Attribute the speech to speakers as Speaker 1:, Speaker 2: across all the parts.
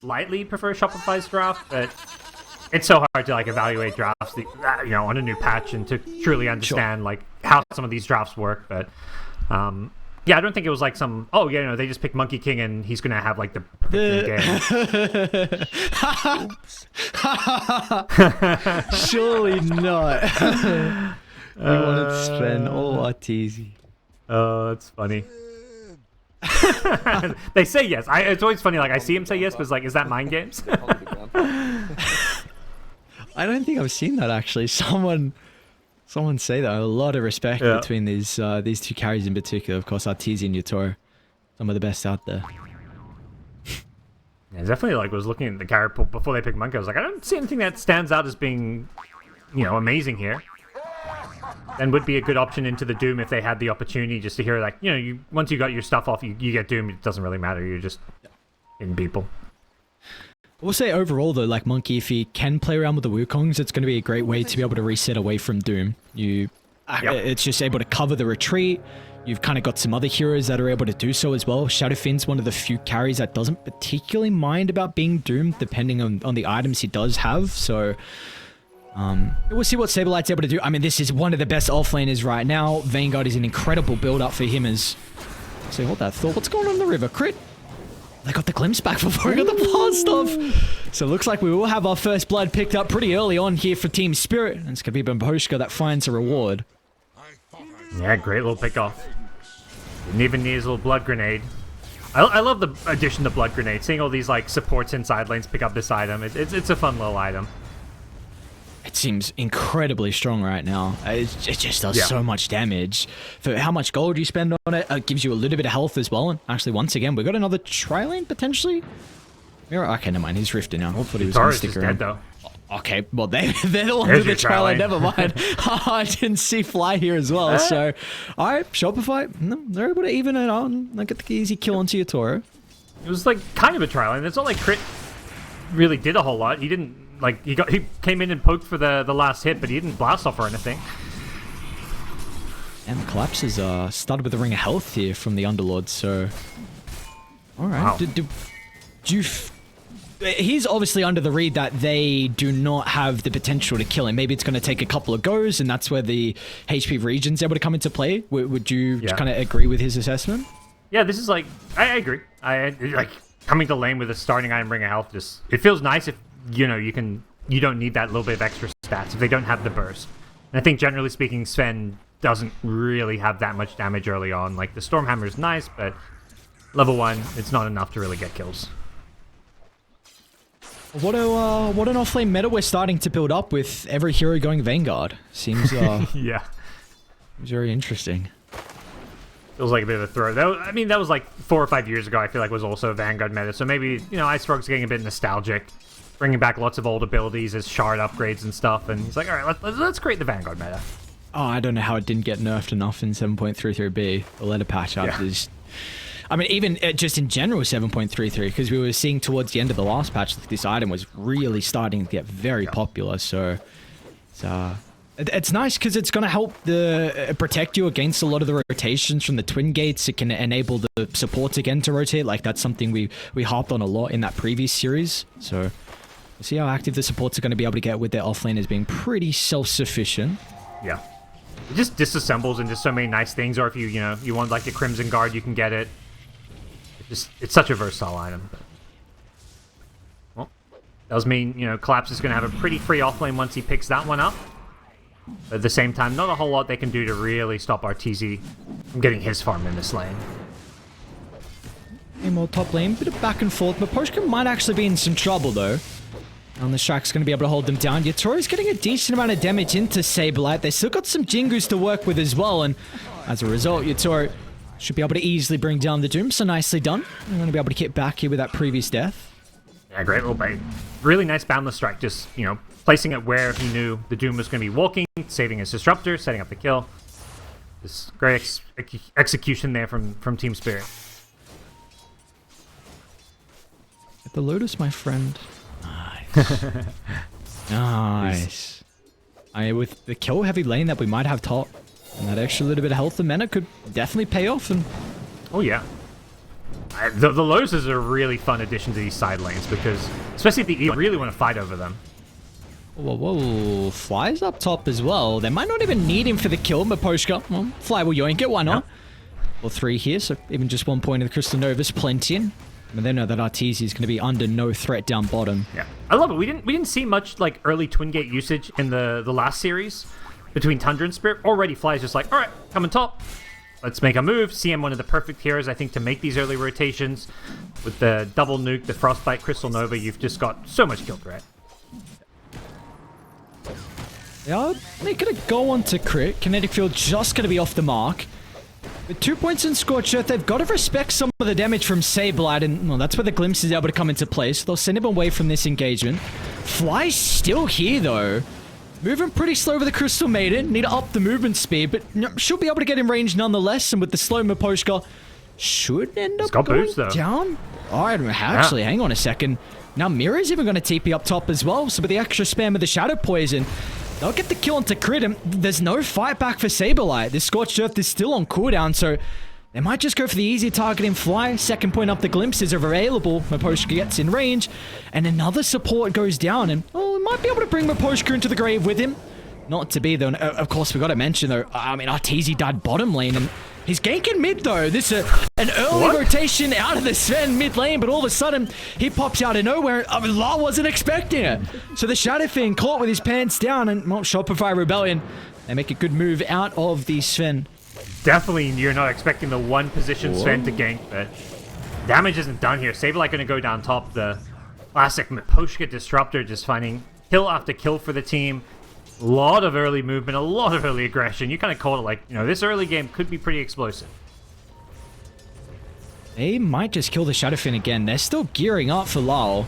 Speaker 1: slightly prefer Shopify's draft, but it's so hard to like evaluate drafts, on a new patch and to truly understand like how some of these drafts work. But yeah, I don't think it was like they just picked Monkey King and he's gonna have like the game.
Speaker 2: Surely not. We wanted Sven or Arteezy.
Speaker 1: Oh, that's funny. They say yes. It's always funny. Like I see him say yes, but it's like, is that mind games?
Speaker 2: I don't think I've seen that actually. Someone say that. A lot of respect between these two carries in particular. Of course, Arteezy and Yatoro, some of the best out there.
Speaker 1: Yeah, definitely. Like was looking at the carry pool before they picked Monkey. I was like, I don't see anything that stands out as being, amazing here. Then would be a good option into the Doom if they had the opportunity just to hear like, once you got your stuff off, you get Doom. It doesn't really matter. You're just in people.
Speaker 2: We'll say overall though, like Monkey, if he can play around with the Wukongs, it's going to be a great way to be able to reset away from Doom. It's just able to cover the retreat. You've kind of got some other heroes that are able to do so as well. Shadowfinn's one of the few carries that doesn't particularly mind about being Doom, depending on the items he does have. So we'll see what Saberlight's able to do. I mean, this is one of the best offlaners right now. Vanguard is an incredible build-up for him as... So hold that thought. What's going on in the river? Crit? They got the glimpse back before he got the blast off. So it looks like we will have our first blood picked up pretty early on here for Team Spirit. And it's going to be Bamboshka that finds a reward.
Speaker 1: Yeah, great little pick off. Didn't even need his little blood grenade. I love the addition to blood grenade. Seeing all these like supports inside lanes pick up this item. It's a fun little item.
Speaker 2: It seems incredibly strong right now. It just does so much damage. For how much gold you spend on it, it gives you a little bit of health as well. And actually, once again, we got another tri-lane potentially. Okay, never mind. He's rifted now. I thought he was going to stick around.
Speaker 1: Dead, though.
Speaker 2: Okay, well, they're the ones with the tri-lane. Never mind. I didn't see Fly here as well. So, all right, Shopify, they're able to even it on. They get the easy kill onto Yatoro.
Speaker 1: It was like kind of a tri-lane. It's not like Crit really did a whole lot. He didn't. Like, he came in and poked for the last hit, but he didn't blast off or anything.
Speaker 2: And the collapses started with a ring of health here from the Underlord, so... Alright. Wow. He's obviously under the read that they do not have the potential to kill him. Maybe it's going to take a couple of goes, and that's where the HP regen's able to come into play. Would you kind of agree with his assessment?
Speaker 1: Yeah, this is like... I agree. Like, coming to lane with a starting item ring of health, just... It feels nice if... you don't need that little bit of extra stats if they don't have the burst. And I think generally speaking, Sven doesn't really have that much damage early on. Like the Stormhammer is nice, but level 1, it's not enough to really get kills.
Speaker 2: What an offlane meta we're starting to build up with every hero going Vanguard. Seems
Speaker 1: yeah,
Speaker 2: very interesting.
Speaker 1: Feels like a bit of a throw. That was like 4 or 5 years ago. I feel like was also a Vanguard meta. So maybe Ice Frog's getting a bit nostalgic. Bringing back lots of old abilities as shard upgrades and stuff, and he's like, all right, let's create the Vanguard meta.
Speaker 2: Oh, I don't know how it didn't get nerfed enough in 7.33b. The letter patch up is... I mean, even just in general 7.33, because we were seeing towards the end of the last patch that this item was really starting to get very popular, so... It's nice because it's going to help protect you against a lot of the rotations from the Twin Gates. It can enable the supports again to rotate. Like, that's something we harped on a lot in that previous series, so... We'll see how active the supports are going to be able to get with their offlaners being pretty self-sufficient.
Speaker 1: Yeah. It just disassembles into so many nice things, or if you want like a Crimson Guard, you can get it. It's such a versatile item. But, well, that does mean, Collapse is going to have a pretty free offlane once he picks that one up. But at the same time, not a whole lot they can do to really stop Arteezy from getting his farm in this lane.
Speaker 2: More top lane, bit of back and forth, but Poshka might actually be in some trouble though. And the Shrak's going to be able to hold them down. Yatoro's getting a decent amount of damage into Saberlight. They still got some Jingus to work with as well. And as a result, Yatoro should be able to easily bring down the Doom. So nicely done. We're going to be able to get back here with that previous death.
Speaker 1: Yeah, great little bait. Really nice Boundless Strike. Just, placing it where he knew the Doom was going to be walking, saving his Disruptor, setting up the kill. Just great execution there from Team Spirit.
Speaker 2: Get the Lotus, my friend. Nice. Nice. With the kill heavy lane that we might have top, and that extra little bit of health and mana could definitely pay off. And
Speaker 1: oh yeah, The Loses are a really fun addition to these side lanes because, especially the E, you really want to fight over them.
Speaker 2: Whoa, whoa, Fly's up top as well. They might not even need him for the kill, Miposhka. Well, Fly will yoink it, why not? Well, 3 here, so even just 1 point of the Crystal Nova's plenty. And they know that Arteezy is going to be under no threat down bottom.
Speaker 1: Yeah, I love it. We didn't see much like early Twin Gate usage in the last series between Tundra and Spirit. Already Fly's just like, all right, coming top. Let's make a move. CM, one of the perfect heroes, I think, to make these early rotations. With the double nuke, the Frostbite, Crystal Nova, you've just got so much kill threat.
Speaker 2: Yeah, they're going to go on to crit. Kinetic Field just going to be off the mark. With 2 points in Scorched Earth, they've got to respect some of the damage from Sableye, and well, that's where the Glimpse is able to come into play, so they'll send him away from this engagement. Fly's still here, though. Moving pretty slow with the Crystal Maiden. Need to up the movement speed, but she'll be able to get in range nonetheless, and with the slow Miposhka, should end up going
Speaker 1: boost, though.
Speaker 2: Down. Oh, actually, hang on a second. Now Mira's even going to TP up top as well, so with the extra spam of the Shadow Poison, they'll get the kill onto crit, and there's no fight back for Sableye. This Scorched Earth is still on cooldown, so they might just go for the easy target and Fly. Second point up the Glimpses are available. Miposhka gets in range, and another support goes down, and oh, we might be able to bring Miposhka into the grave with him. Not to be, though. Of course, we got to mention, though, I mean, Arteezy died bottom lane, and he's ganking mid, though. This is an early rotation out of the Sven mid lane, but all of a sudden, he pops out of nowhere. La wasn't expecting it. So the Shadow Fiend caught with his pants down, and well, Shopify Rebellion, they make a good move out of the Sven.
Speaker 1: Definitely, you're not expecting the one position Sven to gank, but damage isn't done here. Sableye going to go down top. The classic Miposhka Disruptor just finding kill after kill for the team. A lot of early movement, a lot of early aggression. You kind of called it like, this early game could be pretty explosive.
Speaker 2: They might just kill the Shadowfin again. They're still gearing up for Lal.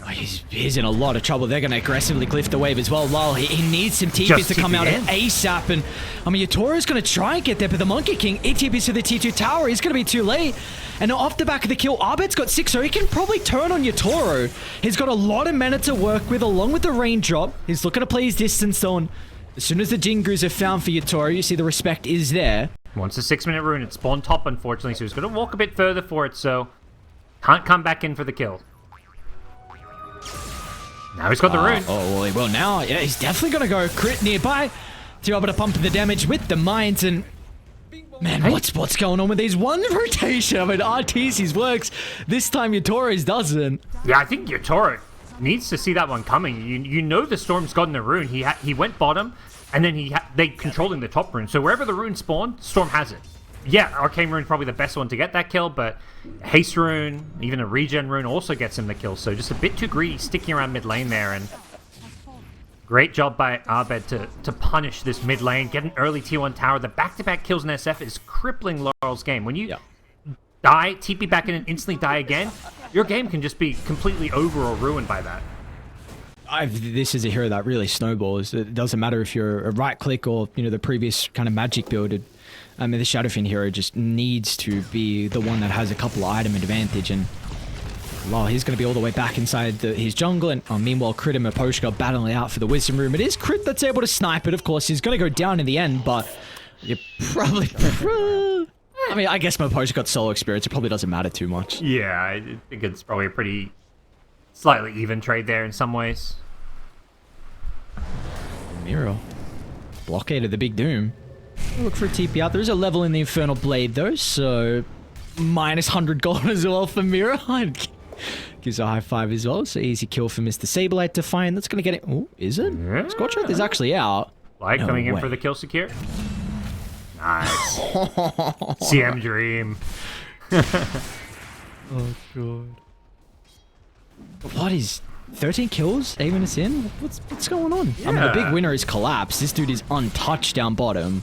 Speaker 2: Oh, he's in a lot of trouble. They're going to aggressively glyph the wave as well. Lal, he needs some TPs to come out ASAP. And I mean, Yatoro's going to try and get there, but the Monkey King, he TPs to the T2 tower. He's going to be too late. And off the back of the kill, Abed's got 6, so he can probably turn on Yatoro. He's got a lot of mana to work with, along with the raindrop. He's looking to play his distance on. As soon as the Jingus are found for Yatoro, you see the respect is there.
Speaker 1: Once a 6-minute rune, it's spawned top, unfortunately, so he's going to walk a bit further for it, so can't come back in for the kill. Now he's got the rune.
Speaker 2: Oh, well, he will now. Yeah, he's definitely going to go crit nearby to be able to pump the damage with the mines. And man, what's going on with these one rotation? I mean, Arteezy's works. This time Yatoro's doesn't.
Speaker 1: Yeah, I think Yatoro needs to see that one coming. You know the Storm's gotten the rune. He went bottom, and then they controlling the top rune. So wherever the rune spawned, Storm has it. Yeah, Arcane Rune probably the best one to get that kill, but Haste Rune, even a Regen Rune also gets him the kill. So just a bit too greedy sticking around mid lane there, and great job by Abed to punish this mid lane, get an early T1 tower. The back-to-back kills in SF is crippling Laurel's game. When you die, TP back in and instantly die again, your game can just be completely over or ruined by that.
Speaker 2: This is a hero that really snowballs. It doesn't matter if you're a right-click or the previous kind of magic build. I mean, the Shadowfin hero just needs to be the one that has a couple of item advantage, and well, he's going to be all the way back inside his jungle, and meanwhile, Crit and Miposhka battling out for the Wisdom Room. It is Crit that's able to snipe it, of course. He's going to go down in the end, but you probably... I mean, I guess Miposhka got solo experience. It probably doesn't matter too much.
Speaker 1: Yeah, I think it's probably a pretty slightly even trade there in some ways.
Speaker 2: Miro. Blockade of the Big Doom. Look for a TP out. There is a level in the Infernal Blade, though, so minus 100 gold as well for Mira. Gives a high five as well, so easy kill for Mr. Sableye to find. That's going to get it. Oh, is it? Yeah. Scorched Earth is actually out.
Speaker 1: Like coming in for the kill secure. Nice. CM Dream.
Speaker 2: Oh, God. What is... 13 kills? 8 minutes in? What's going on? Yeah. I mean, the big winner is Collapse. This dude is untouched down bottom.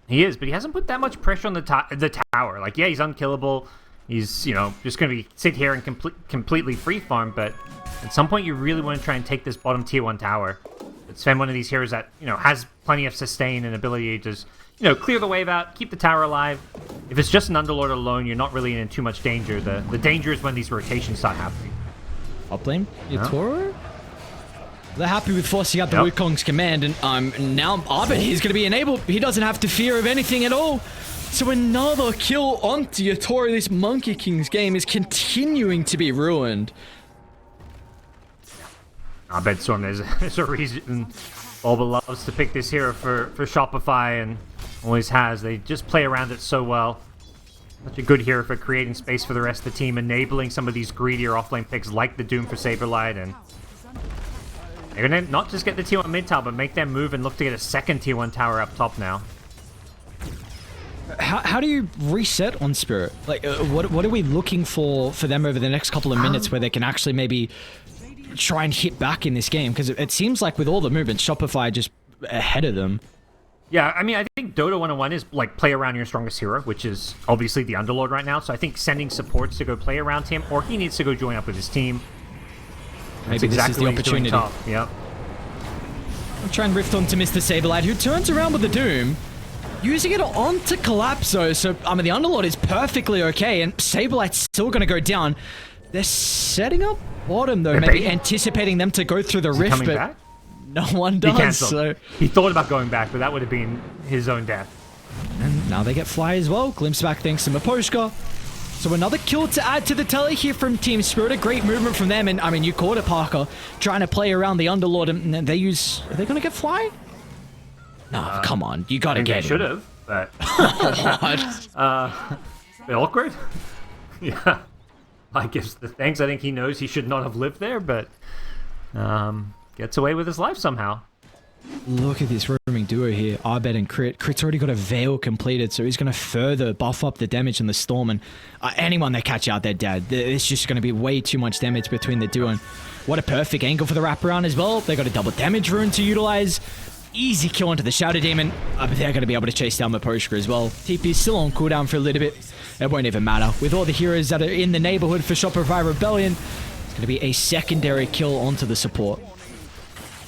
Speaker 1: He is, but he hasn't put that much pressure on the tower. Like, yeah, he's unkillable. He's, just going to sit here and completely free farm, but at some point you really want to try and take this bottom tier 1 tower. But Sven, one of these heroes that, has plenty of sustain and ability to just, clear the wave out, keep the tower alive. If it's just an Underlord alone, you're not really in too much danger. The danger is when these rotations start happening.
Speaker 2: Up lane, Yatoro? They're happy with forcing out the Wukong's command, and now Abed, he's going to be enabled. He doesn't have to fear of anything at all. So another kill onto Yatori. This Monkey King's game is continuing to be ruined.
Speaker 1: I bet Storm there's a reason Bulba loves to pick this hero for Shopify and always has. They just play around it so well. Such a good hero for creating space for the rest of the team, enabling some of these greedier offlane picks like the Doom for Saberlight, and they're gonna not just get the tier 1 mid tower, but make them move and look to get a second tier 1 tower up top now.
Speaker 2: How do you reset on Spirit? Like, what are we looking for them over the next couple of minutes where they can actually maybe try and hit back in this game? Because it seems like with all the movement, Shopify just ahead of them.
Speaker 1: Yeah, I mean, I think Dota 101 is like play around your strongest hero, which is obviously the Underlord right now. So I think sending supports to go play around him, or he needs to go join up with his team.
Speaker 2: Maybe this is the opportunity.
Speaker 1: Yep.
Speaker 2: I'll try and rift onto Mr. Saberlight, who turns around with the Doom, using it onto Collapso. So, I mean, the Underlord is perfectly okay, and Saberlight's still going to go down. They're setting up bottom, though, maybe anticipating them to go through the rift, but
Speaker 1: back?
Speaker 2: No one does.
Speaker 1: He canceled.
Speaker 2: So
Speaker 1: he thought about going back, but that would have been his own death.
Speaker 2: And now they get Fly as well. Glimpse back thanks to Maposhka. So another kill to add to the tally here from Team Spirit. A great movement from them. And I mean, you caught it, Parker, trying to play around the Underlord. And they use... Are they going to get Fly? No, come on. You got to get it.
Speaker 1: They should have, but... bit awkward. Yeah. I guess the thanks. I think he knows he should not have lived there, but... gets away with his life somehow.
Speaker 2: Look at this roaming duo here. Arbed and Crit. Crit's already got a Veil completed, so he's going to further buff up the damage in the Storm. And anyone they catch out, they're dead. It's just going to be way too much damage between the duo. And what a perfect angle for the wraparound as well. They got a double damage rune to utilize. Easy kill onto the Shadow Demon. They're going to be able to chase down the Poshka as well. TP is still on cooldown for a little bit. It won't even matter. With all the heroes that are in the neighborhood for Shopify Rebellion, it's going to be a secondary kill onto the support.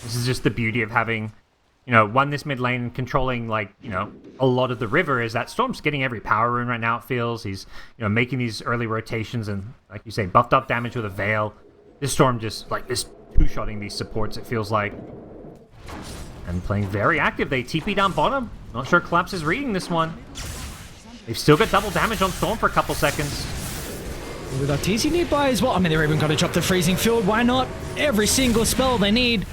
Speaker 1: This is just the beauty of having, won this mid lane and controlling, like, a lot of the river, is that Storm's getting every power rune right now, it feels. He's, making these early rotations and, like you say, buffed up damage with a Veil. This Storm just, like, is two-shotting these supports, it feels like. And playing very active. They TP down bottom. Not sure Collapse is reading this one. They've still got double damage on Storm for a couple seconds.
Speaker 2: With Arteezy nearby as well. I mean, they're even going to drop the Freezing Field. Why not? Every single spell they need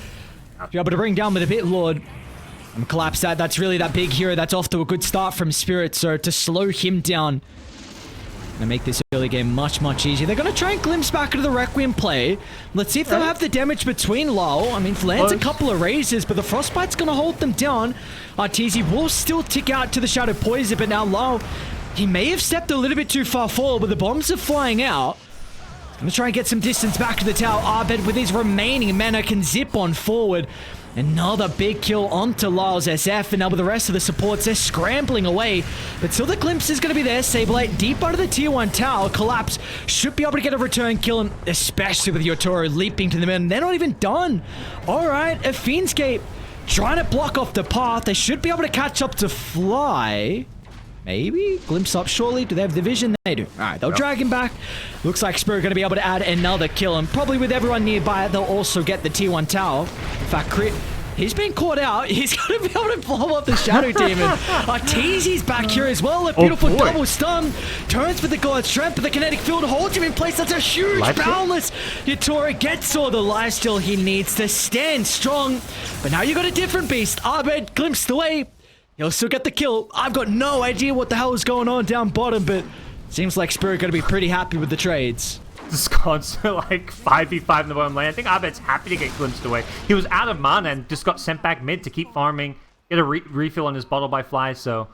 Speaker 2: to be able to bring down with a Bit Lord. And Collapse that. That's really that big hero. That's off to a good start from Spirit. So to slow him down and make this early game much, much easier. They're going to try and glimpse back into the Requiem play. Let's see if they'll have the damage between Lao. I mean, lands a couple of raises, but the Frostbite's going to hold them down. Arteezy will still tick out to the Shadow Poison, but now Lao, he may have stepped a little bit too far forward, but the bombs are flying out. Going to try and get some distance back to the tower. Arbed with his remaining mana can zip on forward. Another big kill onto Lyle's SF, and now with the rest of the supports, they're scrambling away. But still the glimpse is going to be there. Saberlight deep under the tier 1 tower. Collapse should be able to get a return kill, and especially with Yotaro leaping to the middle. They're not even done. Alright, a Fiendscape trying to block off the path. They should be able to catch up to Fly. Maybe? Glimpse up surely. Do they have the vision? They do. Alright, they'll drag him back. Looks like Spirit going to be able to add another kill. And probably with everyone nearby, they'll also get the tier 1 tower. In fact, Crit, he's been caught out. He's going to be able to blow up the Shadow Demon. Arteezy's back here as well. A beautiful double stun. Turns for the God's Strength, but the kinetic field holds him in place. That's a huge boundless. Yatora gets all the lifesteal he needs to stand strong. But now you got a different beast. Arbed glimpsed away. He'll still get the kill. I've got no idea what the hell is going on down bottom, but seems like Spirit going to be pretty happy with the trades.
Speaker 1: This constant, like, 5v5 in the bottom lane. I think Abed's happy to get glimpsed away. He was out of mana and just got sent back mid to keep farming, get a refill on his bottle by Fly, so...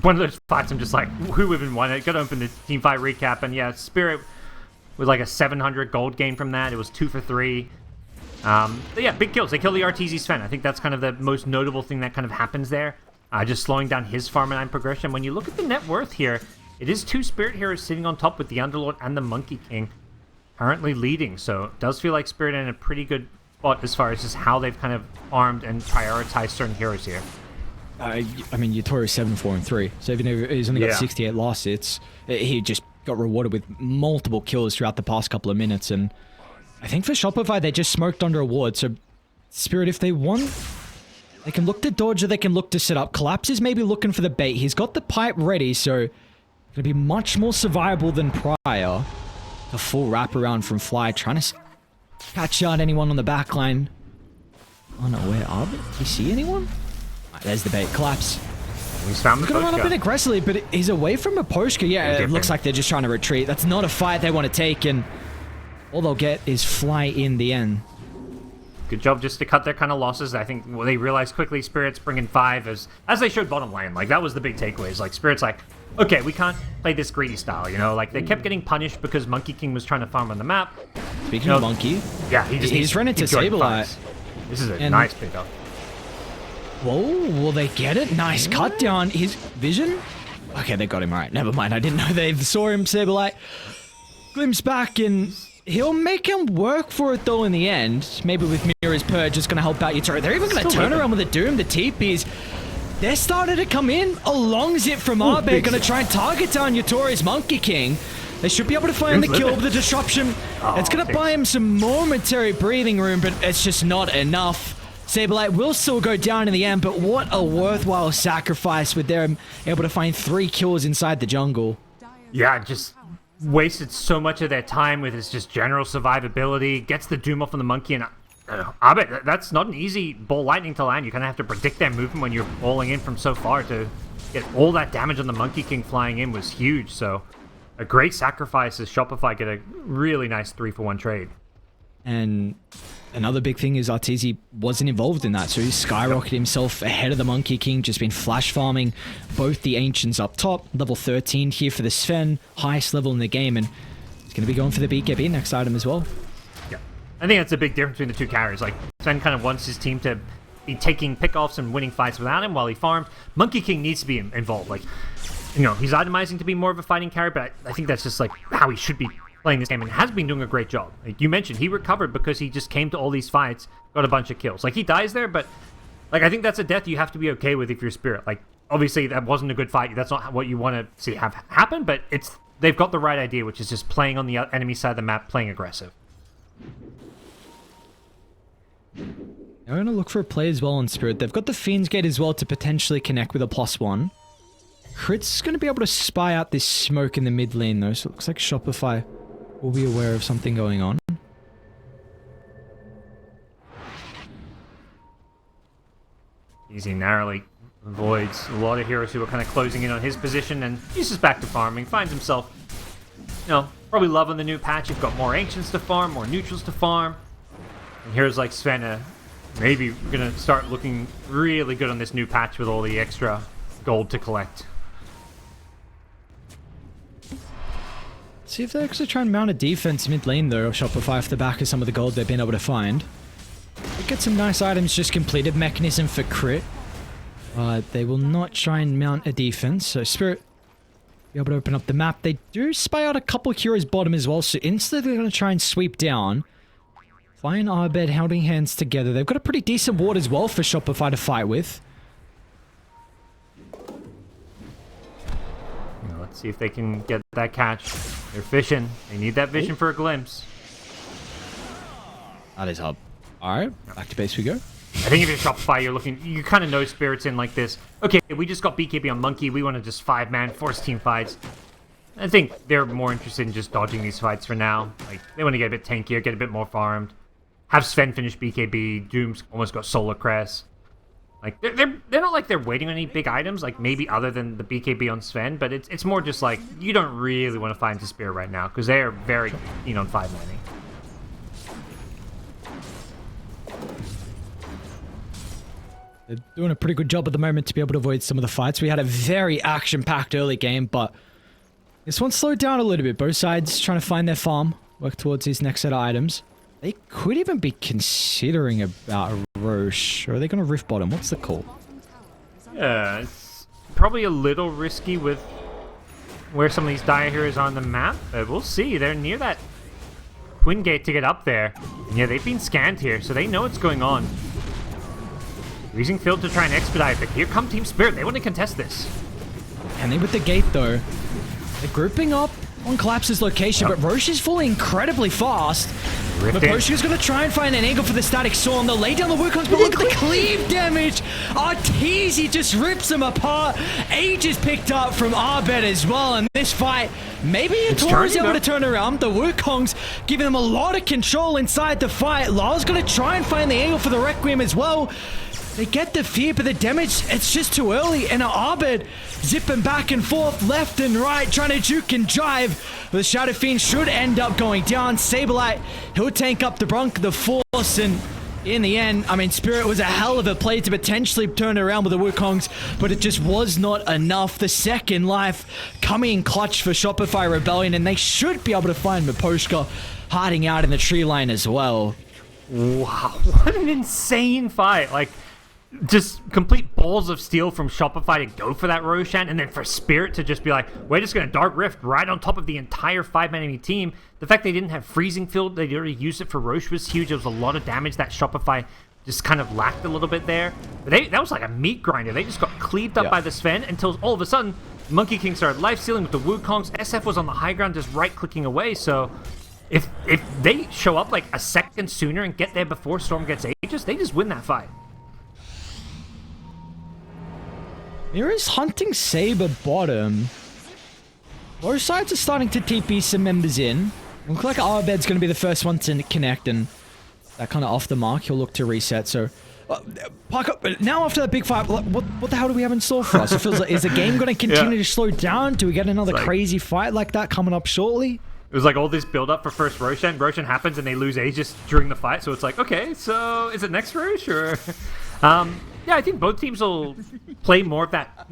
Speaker 1: one of those fights, I'm just like, who even won it? Got to open the team fight recap, and yeah, Spirit with like a 700 gold gain from that. It was 2 for 3. But yeah, big kills. They kill the Arteezy Sven. I think that's kind of the most notable thing that kind of happens there. Just slowing down his farm and 9 progression. When you look at the net worth here, it is 2 Spirit heroes sitting on top with the Underlord and the Monkey King currently leading. So it does feel like Spirit in a pretty good spot as far as just how they've kind of armed and prioritized certain heroes here.
Speaker 2: I mean, Yotoro's 7, 4, and 3. So even though he's only got 68 losses, he just got rewarded with multiple kills throughout the past couple of minutes. And I think for Shopify, they just smoked under a ward. So Spirit, if they want They can look to dodge or they can look to set up. Collapse is maybe looking for the bait. He's got the pipe ready, so going to be much more survivable than prior. The full wraparound from Fly, trying to catch out anyone on the back line. Oh no, where are they? Do you see anyone? Right, there's the bait. Collapse.
Speaker 1: He's found the
Speaker 2: He's gonna run up in aggressively, but he's away from a Poshka. Yeah, it looks like they're just trying to retreat. That's not a fight they want to take, and all they'll get is Fly in the end.
Speaker 1: Good job just to cut their kind of losses. I think they realized quickly Spirit's bringing 5 as they showed bottom lane. Like, that was the big takeaways. Like, Spirit's like, okay, we can't play this greedy style, you know? Like, they kept getting punished because Monkey King was trying to farm on the map.
Speaker 2: Speaking of Monkey,
Speaker 1: yeah,
Speaker 2: he's run into Sableye.
Speaker 1: This is a nice pickup.
Speaker 2: Whoa, will they get it? Nice cut down. His vision? Okay, they got him right. Never mind, I didn't know they saw him, Sableye. Glimpse back and he'll make him work for it though in the end. Maybe with Mira's Purge just going to help out your turret. They're even going to turn around with a Doom. The TPs, they're starting to come in. A long zip from Arbeck, going to try and target down Yatori's Monkey King. They should be able to find the kill with the disruption. It's going to buy him some momentary breathing room, but it's just not enough. Sableye will still go down in the end, but what a worthwhile sacrifice with them able to find 3 kills inside the jungle.
Speaker 1: Yeah, just wasted so much of their time with his just general survivability. Gets the Doom off on the Monkey, and I bet that's not an easy ball lightning to land. You kind of have to predict their movement when you're falling in from so far. To get all that damage on the Monkey King flying in was huge, so a great sacrifice as Shopify get a really nice 3-for-1 trade.
Speaker 2: And another big thing is Arteezy wasn't involved in that, so he skyrocketed himself ahead of the Monkey King, just been flash farming both the Ancients up top, level 13 here for the Sven, highest level in the game, and he's going to be going for the BKB next item as well.
Speaker 1: Yeah, I think that's a big difference between the two carries. Like, Sven kind of wants his team to be taking pickoffs and winning fights without him while he farms. Monkey King needs to be involved. Like, you know, he's itemizing to be more of a fighting carry, but I think that's just like how he should be playing this game, and has been doing a great job. Like you mentioned, he recovered because he just came to all these fights, got a bunch of kills. Like, he dies there, but like, I think that's a death you have to be okay with if you're Spirit. Like, obviously that wasn't a good fight. That's not what you want to see have happen, but they've got the right idea, which is just playing on the enemy side of the map, playing aggressive.
Speaker 2: They're going to look for a play as well on Spirit. They've got the Fiend's Gate as well to potentially connect with a +1. Crit's going to be able to spy out this smoke in the mid lane though, so it looks like Shopify will be aware of something going on.
Speaker 1: Easy narrowly avoids a lot of heroes who are kind of closing in on his position, and he's just back to farming. Finds himself, you know, probably loving the new patch. You've got more Ancients to farm, more Neutrals to farm. And heroes like Sven maybe going to start looking really good on this new patch with all the extra gold to collect.
Speaker 2: See if they actually try and mount a defense mid lane though, Shopify off the back of some of the gold they've been able to find. They get some nice items, just completed mechanism for crit. They will not try and mount a defense, so Spirit be able to open up the map. They do spy out a couple heroes bottom as well, so instantly they're going to try and sweep down. Fly and Arbed holding hands together. They've got a pretty decent ward as well for Shopify to fight with.
Speaker 1: Let's see if they can get that catch. They're fishing. They need that vision for a glimpse.
Speaker 2: That is hub. Alright, back to base we go.
Speaker 1: I think if you're Shopify, you're looking, you kind of know Spirit's in like this. Okay, we just got BKB on Monkey. We want to just 5-man, force team fights. I think they're more interested in just dodging these fights for now. Like, they want to get a bit tankier, get a bit more farmed. Have Sven finish BKB. Doom's almost got Solar Crest. Like, they're not like they're waiting on any big items, like maybe other than the BKB on Sven, but it's more just like, you don't really want to find the Spirit right now, because they are very keen on 5-manning.
Speaker 2: They're doing a pretty good job at the moment to be able to avoid some of the fights. We had a very action-packed early game, but this one slowed down a little bit. Both sides trying to find their farm, work towards these next set of items. They could even be considering about a Roche. Or are they going to rift bottom? What's the call?
Speaker 1: Yeah, it's probably a little risky with where some of these dire heroes are on the map, but we'll see. They're near that Twin Gate to get up there. And yeah, they've been scanned here, so they know what's going on. Using Phil to try and expedite, but here come Team Spirit. They want to contest this.
Speaker 2: And they with the gate, though. They're grouping up. on Collapse's location, but Roche is falling incredibly fast. Maposhka's going to try and find an angle for the Static Storm. They'll lay down the Wukongs, but look at the cleave damage. Arteezy just rips them apart. Age is picked up from Arbed as well, and this fight, maybe Yatoro is able to turn around. The Wukongs giving them a lot of control inside the fight. Lao's going to try and find the angle for the Requiem as well. They get the fear, but the damage, it's just too early. And Arbed zipping back and forth, left and right, trying to juke and jive. The Shadow Fiend should end up going down. Saberlight, he'll tank up the force, and in the end, I mean, Spirit was a hell of a play to potentially turn around with the Wukongs, but it just was not enough. The second life coming in clutch for Shopify Rebellion, and they should be able to find Maposhka hiding out in the tree line as well.
Speaker 1: Wow, what an insane fight. Like, just complete balls of steel from Shopify to go for that Roshan, and then for Spirit to just be like, we're just going to Dark Rift right on top of the entire 5-man enemy team. The fact they didn't have Freezing Field, they already used it for Roche, was huge. There was a lot of damage that Shopify just kind of lacked a little bit there. But that was like a meat grinder. They just got cleaved up by the Sven until all of a sudden, Monkey King started life-stealing with the Wukongs. SF was on the high ground just right-clicking away, so if they show up like a second sooner and get there before Storm gets Aegis, they just win that fight.
Speaker 2: Mira's hunting Saber bottom. Both sides are starting to TP some members in. Looks like Arbed's going to be the first one to connect, and that kind of off the mark, he'll look to reset. So, Parker, now after that big fight, what the hell do we have in store for us? It feels like, is the game going to continue to slow down? Do we get another crazy fight like that coming up shortly?
Speaker 1: It was like all this build up for first Roshan. Roshan happens and they lose Aegis during the fight, so it's like, okay, so is it next Rosh or... Yeah, I think both teams will play more of that,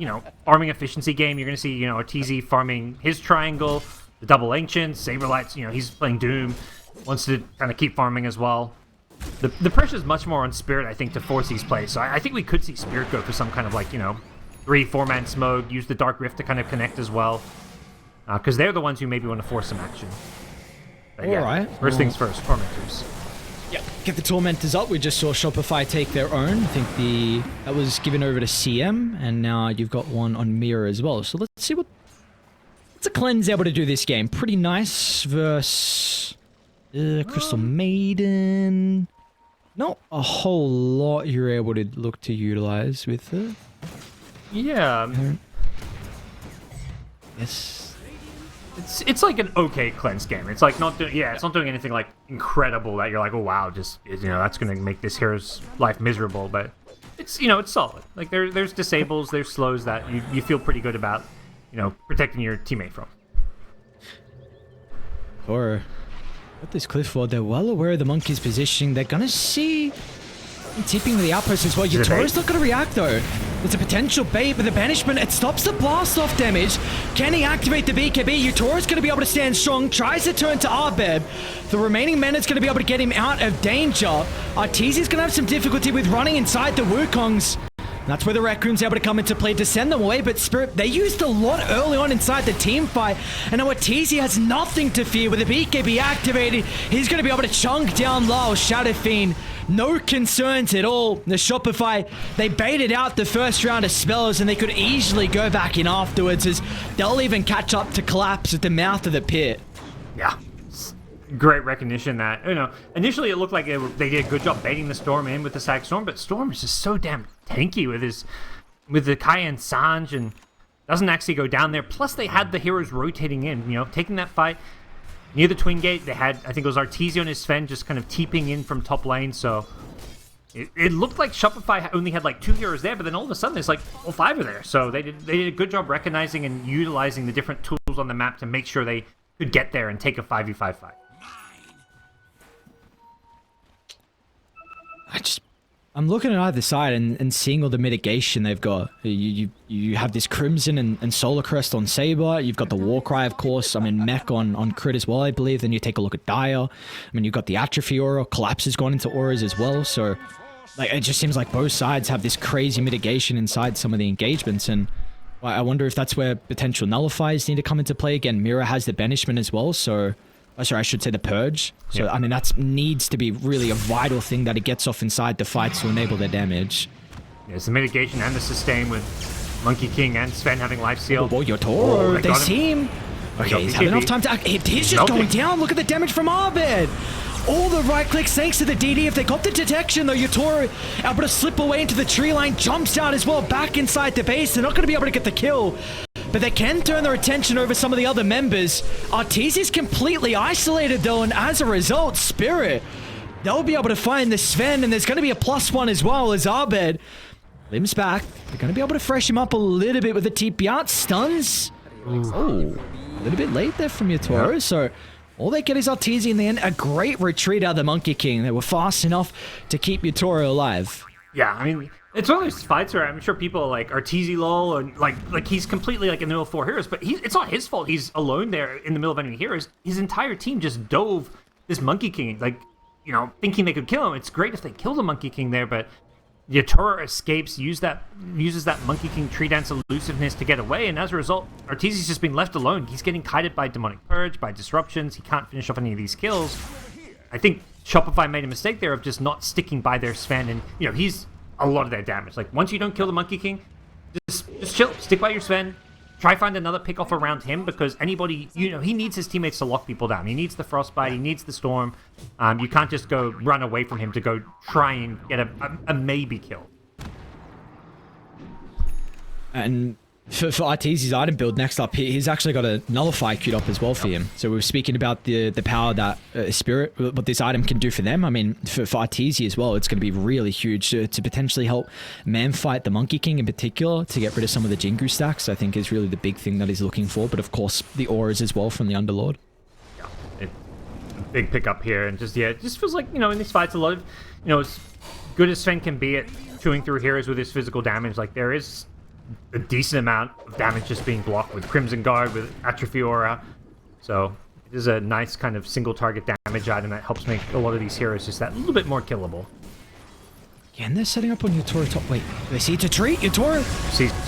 Speaker 1: arming efficiency game. You're going to see, Arteezy farming his triangle, the double ancients, Saberlight's, he's playing Doom, wants to kind of keep farming as well. The pressure is much more on Spirit, I think, to force these plays. So I think we could see Spirit go for some kind of 3-4-man smoke, use the Dark Rift to kind of connect as well. Because they're the ones who maybe want to force some action. But
Speaker 2: Alright.
Speaker 1: First things first, Tormentors.
Speaker 2: Yep. Get the Tormentors up. We just saw Shopify take their own. I think that was given over to CM, and now you've got one on Mira as well. So let's see what's a Cleanse able to do this game. Pretty nice versus Crystal Maiden. Not a whole lot you're able to look to utilize with it.
Speaker 1: Yeah.
Speaker 2: Yes.
Speaker 1: It's like an okay Cleanse game. It's like it's not doing anything like incredible that you're like, oh wow, just that's gonna make this hero's life miserable. But it's it's solid. Like there's disables, there's slows that you feel pretty good about, protecting your teammate from.
Speaker 2: Or at this Clifford, they're well aware of the monkey's positioning. They're gonna see tipping the outpost as well. Yatoro's not going to react though. There's a potential bait, but the banishment, it stops the blast off damage. Can he activate the BKB? Yatoro's going to be able to stand strong. Tries to turn to Arbed. The remaining mana's going to be able to get him out of danger. Arteezy's going to have some difficulty with running inside the Wukongs. That's where the Raccoon's able to come into play to send them away, but Spirit, they used a lot early on inside the team fight, and now Arteezy has nothing to fear with the BKB activated. He's going to be able to chunk down Lao, Shadow Fiend. No concerns at all. The Shopify, they baited out the first round of spells, and they could easily go back in afterwards, as they'll even catch up to Collapse at the mouth of the pit.
Speaker 1: Yeah. Great recognition that, initially it looked like they did a good job baiting the Storm in with the Sag Storm, but Storm is just so damn tanky with the Kaya and Sanj, and doesn't actually go down there. Plus they had the heroes rotating in, taking that fight near the Twin Gate. They had, I think it was Arteezy and his Sven just kind of teeping in from top lane, so it looked like Shopify only had like 2 heroes there, but then all of a sudden there's like all 5 are there. So they did a good job recognizing and utilizing the different tools on the map to make sure they could get there and take a 5v5 fight.
Speaker 2: I'm looking at either side and seeing all the mitigation they've got. You have this Crimson and Solar Crest on Saber. You've got the Warcry, of course. I mean, Mech on Crit as well, I believe. Then you take a look at Dire. I mean, you've got the Atrophy Aura. Collapse has gone into auras as well. So, it just seems like both sides have this crazy mitigation inside some of the engagements. And I wonder if that's where potential nullifiers need to come into play. Again, Mira has the Banishment as well, so... sorry, I should say the Purge. So, I mean, that needs to be really a vital thing that it gets off inside the fights to enable their damage.
Speaker 1: Yeah, it's the mitigation and the sustain with Monkey King and Sven having life seal.
Speaker 2: Oh, Yotaro, they see him. Okay, he's had enough time to... He's just going down. Look at the damage from Abed. All the right clicks thanks to the DD. If they got the detection, though, Yatoro able to slip away into the tree line, jumps out as well, back inside the base. They're not going to be able to get the kill, but they can turn their attention over some of the other members. Arteezy is completely isolated, though, and as a result, Spirit, they'll be able to find the Sven, and there's going to be a +1 as well as Abed limps back. They're going to be able to fresh him up a little bit with the TP out. Stuns. Oh, a little bit late there from Yatoro, so... all they get is Arteezy in the end. A great retreat out of the Monkey King. They were fast enough to keep Yatoro alive.
Speaker 1: Yeah, I mean, it's one of those fights where I'm sure people are like Arteezy lol, and like he's completely like in the middle of 4 heroes, but it's not his fault. He's alone there in the middle of enemy heroes. His entire team just dove this Monkey King, like, you know, thinking they could kill him. It's great if they kill the Monkey King there, but Yatoro escapes, uses that Monkey King tree dance elusiveness to get away, and as a result, Arteezy's just been left alone. He's getting kited by Demonic Purge, by disruptions. He can't finish off any of these kills. I think Shopify made a mistake there of just not sticking by their Sven, and, you know, he's a lot of their damage. Like, once you don't kill the Monkey King, just chill, stick by your Sven. Try find another pick off around him, because anybody, you know, he needs his teammates to lock people down. He needs the Frostbite, he needs the Storm. You can't just go run away from him to go try and get a maybe kill. And
Speaker 2: for Arteezy's item build next up, he's actually got a Nullify queued up as well for him. So we were speaking about the power that Spirit, what this item can do for them. I mean, for Arteezy as well, it's going to be really huge to potentially help man fight the Monkey King in particular, to get rid of some of the Jingu stacks, I think is really the big thing that he's looking for. But of course, the auras as well from the Underlord.
Speaker 1: Yeah, big pickup here, and just, yeah, it just feels like, you know, in these fights, a lot of, you know, as good as Sven can be at chewing through heroes with his physical damage, like, there is a decent amount of damage just being blocked with Crimson Guard, with Atrophy Aura. So it is a nice kind of single target damage item that helps make a lot of these heroes just that little bit more killable.
Speaker 2: Yeah, and they're setting up on Yatoro top. Wait, they see to treat Yatoro.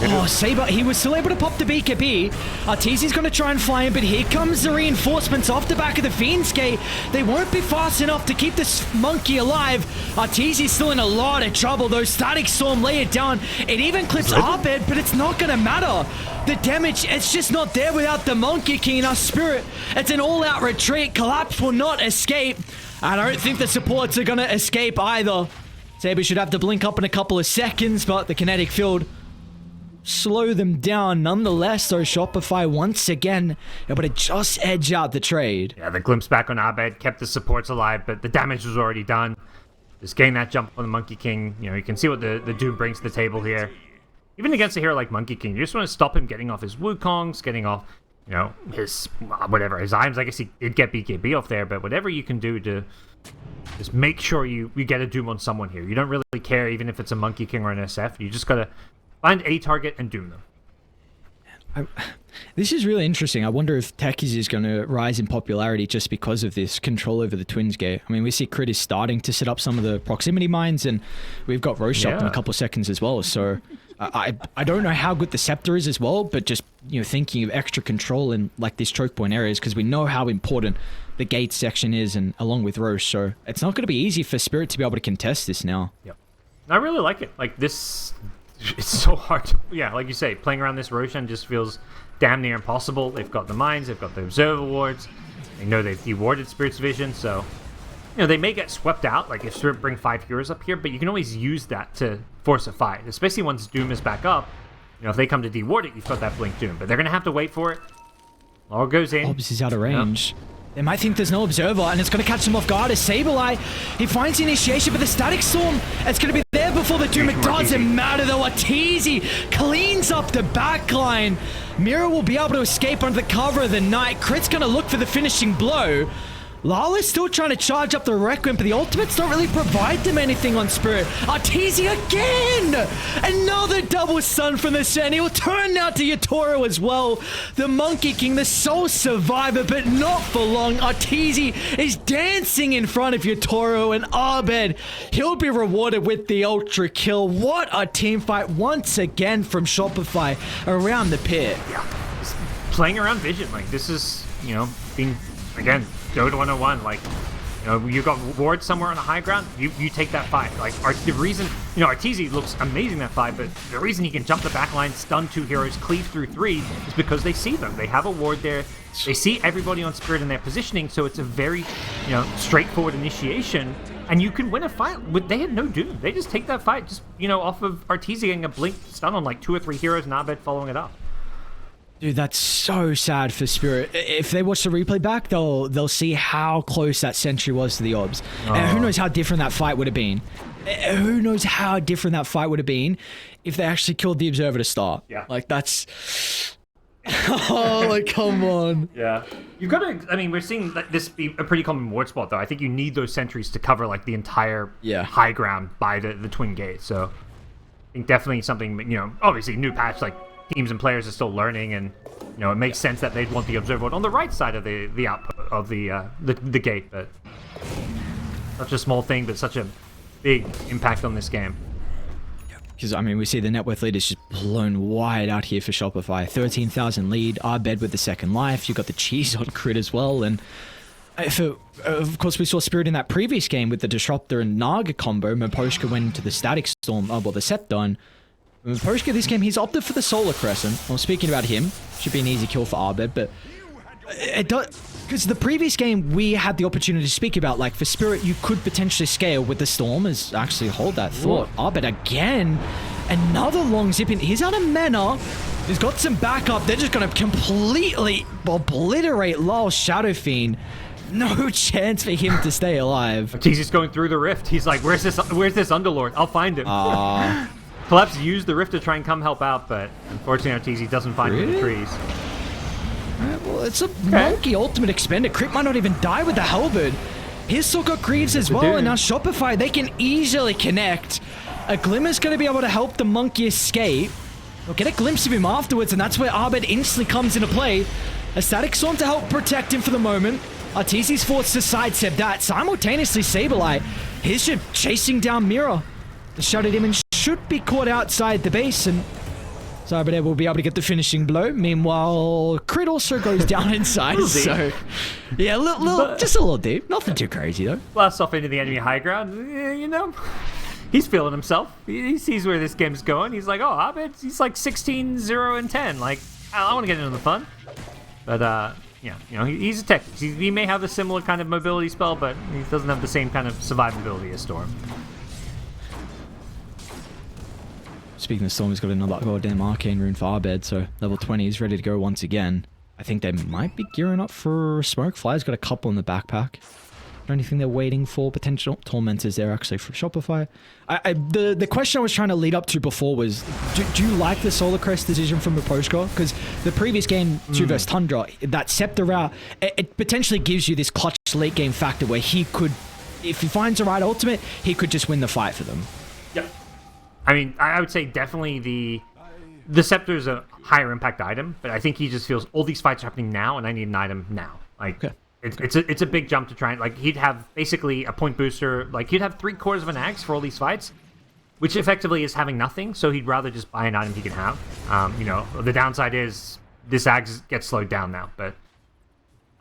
Speaker 1: Oh,
Speaker 2: Saber, he was still able to pop the BKB. Arteezy's going to try and fly him, but here comes the reinforcements off the back of the Fiend's Gate. They won't be fast enough to keep this monkey alive. Arteezy's still in a lot of trouble, though. Static Storm, lay it down. It even clips Abed, but it's not going to matter. The damage, it's just not there without the Monkey King in our Spirit. It's an all-out retreat. Collapse will not escape. I don't think the supports are going to escape either. Saber should have to blink up in a couple of seconds, but the kinetic field slow them down nonetheless. So Shopify once again able to just edge out the trade.
Speaker 1: Yeah, the glimpse back on Abed kept the supports alive, but the damage was already done. Just getting that jump on the Monkey King, you know, you can see what the Doom brings to the table here. Even against a hero like Monkey King, you just want to stop him getting off his Wukongs, getting off, you know, his whatever, his items. I guess he did get BKB off there, but whatever you can do to just make sure you get a Doom on someone here. You don't really care even if it's a Monkey King or an SF. You just gotta find a target and Doom them.
Speaker 2: This is really interesting. I wonder if Techies is going to rise in popularity just because of this control over the Twins Gate. I mean, we see Crit is starting to set up some of the proximity mines, and we've got Roche up in a couple of seconds as well. So I don't know how good the Scepter is as well, but just, you know, thinking of extra control in like these choke point areas, because we know how important the gate section is, and along with Roche, so it's not going to be easy for Spirit to be able to contest this now.
Speaker 1: Yep, I really like it. Like this, it's so hard to, yeah, like you say, playing around this Roshan just feels damn near impossible. They've got the mines, they've got the Observer wards, they know they've dewarded Spirit's Vision, so, you know, they may get swept out, like if Spirit bring 5 heroes up here, but you can always use that to force a fight, especially once Doom is back up. You know, if they come to deward it, you've got that Blink Doom, but they're going to have to wait for it. All goes in.
Speaker 2: Obs is out of range. Yep. They might think there's no Observer, and it's going to catch them off guard as Sableye, he finds the initiation, but the Static Storm, it's going to be there before the Doom. It doesn't matter though. Arteezy cleans up the backline. Mira will be able to escape under the cover of the night. Crit's going to look for the finishing blow. Lala's still trying to charge up the Requiem, but the ultimates don't really provide them anything on Spirit. Arteezy again! Another double stun from the Sen. He'll turn now to Yatoro as well. The Monkey King, the sole survivor, but not for long. Arteezy is dancing in front of Yatoro, and Abed, he'll be rewarded with the ultra kill. What a team fight once again from Shopify around the pit.
Speaker 1: Yeah, just playing around Vision. Like, this is, you know, being, again, Dota 101, like, You know, you got ward somewhere on the high ground, you take that fight. Like, the reason, you know, Arteezy looks amazing that fight, but the reason he can jump the back line, stun 2 heroes, cleave through 3 is because they see them. They have a ward there. They see everybody on Spirit in their positioning, so it's a very, you know, straightforward initiation, and you can win a fight. They had no doom. They just take that fight, just, you know, off of Arteezy getting a blink stun on like 2 or 3 heroes, and Abed following it up.
Speaker 2: Dude, that's so sad for Spirit. If they watch the replay back, they'll see how close that sentry was to the obs. And who knows how different that fight would have been. Who knows how different that fight would have been if they actually killed the observer to start.
Speaker 1: Yeah.
Speaker 2: Like, that's... oh, like, come on.
Speaker 1: Yeah. You've got to... I mean, we're seeing this be a pretty common ward spot, though. I think you need those sentries to cover, like, the entire high ground by the twin gate. So, I think definitely something, you know, obviously, new patch, like, teams and players are still learning, and you know it makes sense that they'd want the observer on the right side of the output of the gate. But such a small thing, but such a big impact on this game.
Speaker 2: Because I mean, we see the net worth lead is just blown wide out here for Shopify. 13,000 lead. Abed with the second life. You got the cheese on crit as well, and of course we saw Spirit in that previous game with the Disruptor and Naga combo. Miposhka went into the Static Storm, well, the Sceptine. Miposhka this game, he's opted for the Solar Crescent. Well, speaking about him, should be an easy kill for Abed, but it does, because the previous game we had the opportunity to speak about, like for Spirit, you could potentially scale with the Storm, as actually hold that thought. Abed again, another long zip in. He's out of mana. He's got some backup. They're just going to completely obliterate Lyle Shadow Fiend. No chance for him to stay alive.
Speaker 1: Arteezy's going through the rift. He's like, where's this Underlord? I'll find him. Collapse used the rift to try and come help out, but unfortunately Arteezy doesn't find him in the trees.
Speaker 2: Well, it's a monkey ultimate expender. Crit might not even die with the halberd. He's still got Greaves as well, and now Shopify, they can easily connect. A Glimmer's going to be able to help the monkey escape. We'll get a glimpse of him afterwards, and that's where Abed instantly comes into play. A Static Storm to help protect him for the moment. Arteezy's forced to sidestep that. Simultaneously, Saberlight, he's just chasing down Mira. The Shadow Demon should be caught outside the base, and Cyberdev will be able to get the finishing blow. Meanwhile, Crit also goes down inside, so... Yeah, just a little deep. Nothing too crazy, though.
Speaker 1: Blast off into the enemy high ground. You know, he's feeling himself. He sees where this game's going. He's like, oh, Abed, he's like 16, 0, and 10. Like, I want to get into the fun. But, yeah, you know, he's a tech. He may have a similar kind of mobility spell, but he doesn't have the same kind of survivability as Storm.
Speaker 2: Speaking of Storm, he's got another goddamn Arcane Rune for Abed, so level 20 is ready to go once again. I think they might be gearing up for Smoke. Fly's got a couple in the backpack. Anything they're waiting for? Potential Tormentors there actually for Shopify. The question I was trying to lead up to before was, do you like the Solar Crest decision from Miposhka? Because the previous game, 2 vs Tundra, that Scepter route, it potentially gives you this clutch late game factor where he could, if he finds the right ultimate, he could just win the fight for them.
Speaker 1: Yep. I mean, I would say definitely the Scepter is a higher impact item, but I think he just feels all these fights are happening now, and I need an item now. Like, it's a big jump to try and, like, he'd have basically a point booster, like, he'd have 3/4 of an axe for all these fights, which effectively is having nothing, so he'd rather just buy an item he can have. You know, the downside is this axe gets slowed down now, but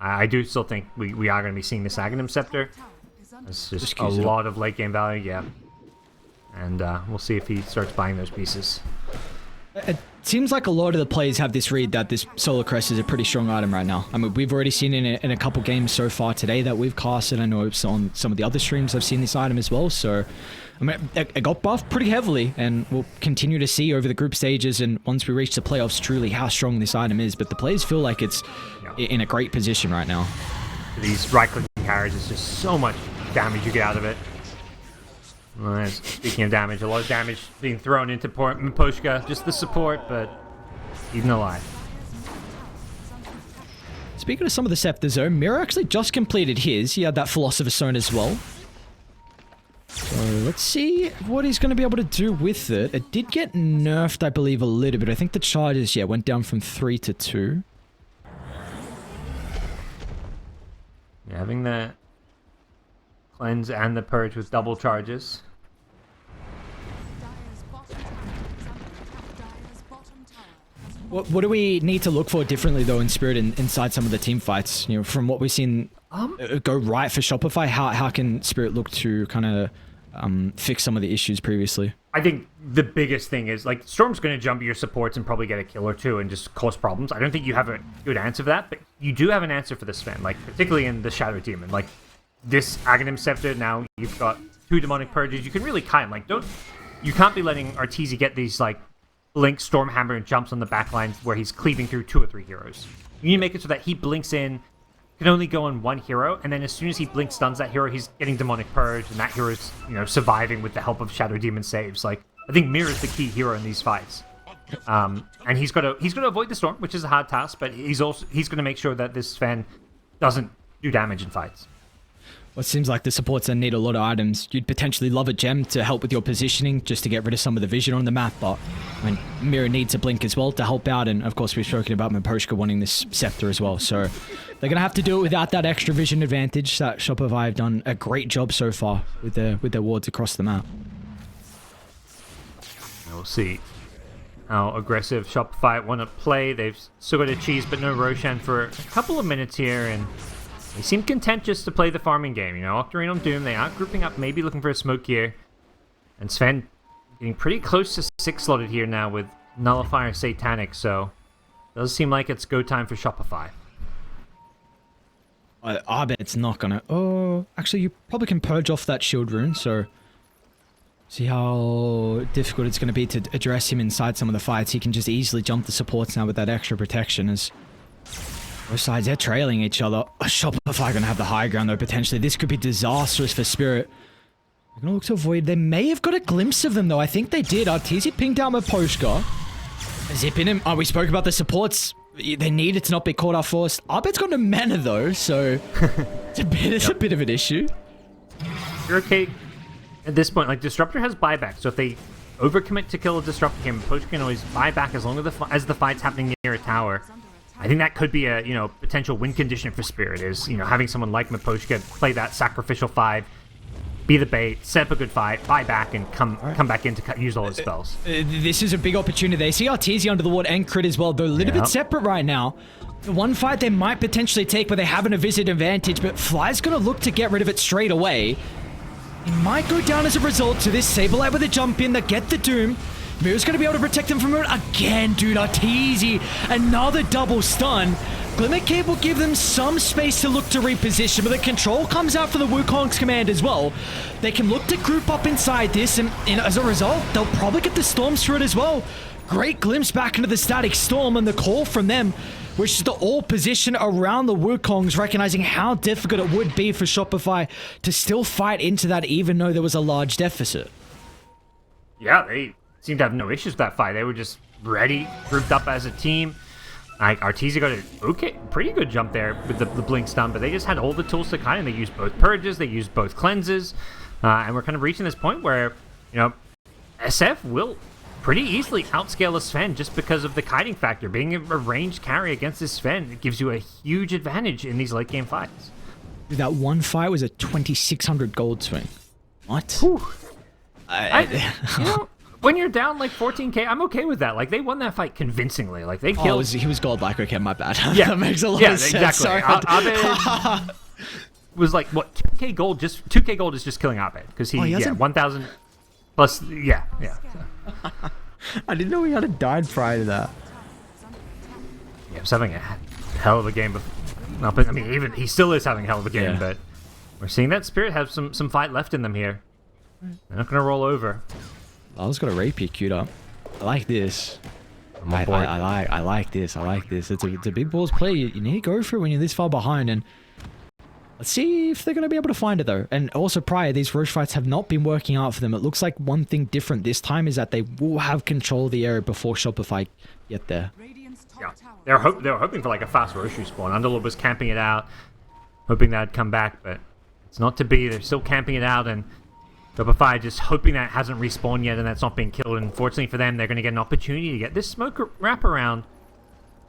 Speaker 1: I do still think we are going to be seeing this Aghanim Scepter. It's just a lot of late game value, yeah. And we'll see if he starts buying those pieces.
Speaker 2: It seems like a lot of the players have this read that this Solar Crest is a pretty strong item right now. I mean, we've already seen it in a couple games so far today that we've casted. I know on some of the other streams I've seen this item as well. So, I mean, it got buffed pretty heavily, and we'll continue to see over the group stages and once we reach the playoffs truly how strong this item is. But the players feel like it's in a great position right now.
Speaker 1: These right-clicking carries is just so much damage you get out of it. Well, speaking of damage, a lot of damage being thrown into Miposhka, just the support, but even alive.
Speaker 2: Speaking of some of the Scepters though, Mira actually just completed his. He had that Philosopher's Stone as well. So let's see what he's going to be able to do with it. It did get nerfed, I believe, a little bit. I think the charges, went down from 3 to 2.
Speaker 1: Yeah, having the Cleanse and the Purge with double charges.
Speaker 2: What do we need to look for differently though in Spirit inside some of the team fights? You know, from what we've seen go right for Shopify? How can Spirit look to kind of fix some of the issues previously?
Speaker 1: I think the biggest thing is, like, Storm's going to jump your supports and probably get a kill or two and just cause problems. I don't think you have a good answer for that, but you do have an answer for the Sven, like, particularly in the Shadow Demon. Like, this Aghanim Scepter, now you've got 2 Demonic Purges. You can really kite him. Like, you can't be letting Arteezy get these, like, Blink, Stormhammer, and jumps on the backlines where he's cleaving through 2 or 3 heroes. You need to make it so that he blinks in, can only go on 1 hero, and then as soon as he blink stuns that hero, he's getting Demonic Purge, and that hero's, surviving with the help of Shadow Demon saves. Like, I think Mirror's the key hero in these fights. And he's got to avoid the Storm, which is a hard task, but he's going to make sure that this Sven doesn't do damage in fights.
Speaker 2: Well, it seems like the supports then need a lot of items. You'd potentially love a gem to help with your positioning, just to get rid of some of the vision on the map, but Mirror needs a blink as well to help out, and of course we've spoken about Miposhka wanting this scepter as well, so they're going to have to do it without that extra vision advantage that Shopify have done a great job so far with their wards across the map.
Speaker 1: We'll see how aggressive Shopify want to play. They've still got a cheese, but no Roshan for a couple of minutes here, and they seem content just to play the farming game. Octarine on Doom, they are grouping up, maybe looking for a smoke here. And Sven getting pretty close to 6 slotted here now with Nullifier Satanic, so it does seem like it's go time for Shopify.
Speaker 2: I bet it's not gonna... Oh, actually, you probably can purge off that shield rune, so... See how difficult it's going to be to address him inside some of the fights. He can just easily jump the supports now with that extra protection, as both sides, they're trailing each other. Shopify going to have the high ground, though, potentially. This could be disastrous for Spirit. They're going to look to avoid. They may have got a glimpse of them, though. I think they did. Arteezy pinged out Miposhka. Zipping him. Oh, we spoke about the supports. They need it to not be caught off first. Arbet's got no mana, though, so it's a bit of an issue.
Speaker 1: You're okay. At this point, like, Disruptor has buyback, so if they overcommit to kill a Disruptor here, Miposhka can always buy back as long as the fight's happening near a tower. I think that could be a, potential win condition for Spirit, is, having someone like Miposhka play that sacrificial 5, be the bait, set up a good fight, buy back, and come back in to use all his spells.
Speaker 2: This is a big opportunity. They see Arteezy under the ward and Crit as well. They're a little bit separate right now. The one fight they might potentially take where they have an visit advantage, but Fly's going to look to get rid of it straight away. He might go down as a result to this. Saberlight with a jump in that get the Doom. Mirror's going to be able to protect him from it again, dude. Arteezy, another double stun. Glimmer Cape will give them some space to look to reposition, but the control comes out for the Wukong's command as well. They can look to group up inside this, and as a result, they'll probably get the Storms through it as well. Great glimpse back into the Static Storm, and the call from them, which is the all position around the Wukongs, recognizing how difficult it would be for Shopify to still fight into that, even though there was a large deficit.
Speaker 1: Yeah, they seemed to have no issues with that fight. They were just ready, grouped up as a team. Like, Arteezy got a pretty good jump there with the blink stun, but they just had all the tools to kite, and they used both purges, they used both cleanses, and we're kind of reaching this point where, SF will pretty easily outscale a Sven just because of the kiting factor. Being a ranged carry against this Sven, it gives you a huge advantage in these late game fights.
Speaker 2: That one fight was a 2,600 gold swing. What?
Speaker 1: When you're down like 14k, I'm okay with that. Like, they won that fight convincingly. Like, they killed...
Speaker 2: he was gold like, okay, my bad.
Speaker 1: Yeah,
Speaker 2: that makes a lot of sense.
Speaker 1: Exactly. Abed was like, what, 2k gold? 2k gold is just killing Abed. Because he 1,000 plus, yeah.
Speaker 2: I didn't know he had died prior to that.
Speaker 1: Yeah, he was having a hell of a game. I mean, even he still is having a hell of a game, but we're seeing that Spirit have some fight left in them here. They're not going to roll over.
Speaker 2: I was got a rapier queued up. I like this. I like this. I like this. It's a big balls play. You need to go for it when you're this far behind, and let's see if they're going to be able to find it, though. And also prior, these Roche fights have not been working out for them. It looks like one thing different this time is that they will have control of the area before Shopify get there.
Speaker 1: Yeah, they were hoping for like a fast Roshu spawn. Underlord was camping it out, hoping that'd come back, but it's not to be. They're still camping it out, and Shopify just hoping that it hasn't respawned yet and that's not being killed. And unfortunately for them, they're going to get an opportunity to get this smoke wrap around.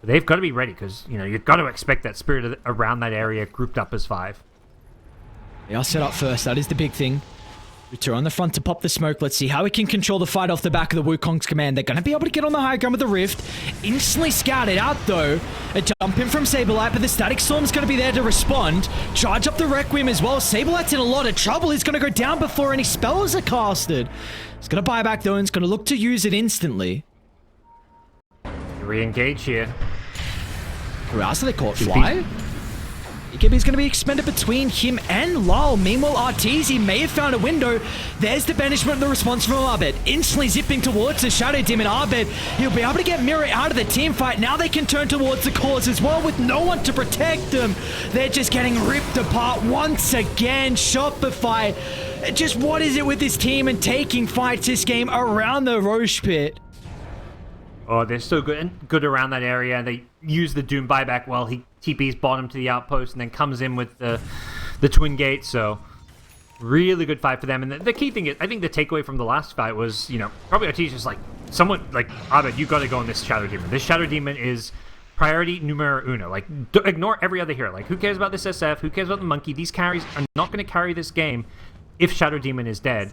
Speaker 1: But they've got to be ready because, you've got to expect that Spirit around that area grouped up as 5.
Speaker 2: They are set up first. That is the big thing. Two on the front to pop the smoke. Let's see how he can control the fight off the back of the Wukong's command. They're going to be able to get on the high ground with the Rift. Instantly scouted out, though. A jump in from Saberlight, but the Static Storm's going to be there to respond. Charge up the Requiem as well. Saberlight's in a lot of trouble. He's going to go down before any spells are casted. He's going to buy back, though, and he's going to look to use it instantly.
Speaker 1: Re-engage here.
Speaker 2: Who else are they caught? Fly? Gibby's going to be expended between him and Lyle. Meanwhile, Arteezy may have found a window. There's the banishment of the response from Abed. Instantly zipping towards the Shadow Demon Abed. He'll be able to get Mirror out of the team fight. Now they can turn towards the cause as well with no one to protect them. They're just getting ripped apart once again. Shopify. Just what is it with this team and taking fights this game around the Roche pit?
Speaker 1: Oh, they're so good around that area. They use the Doom buyback well. He TP's bottom to the outpost and then comes in with the Twin Gate. So really good fight for them. And the key thing is, I think the takeaway from the last fight was, probably Arteezy just like, someone like, Abed, you got to go on this Shadow Demon. This Shadow Demon is priority numero uno. Like, ignore every other hero. Like, who cares about this SF? Who cares about the Monkey? These carries are not going to carry this game if Shadow Demon is dead.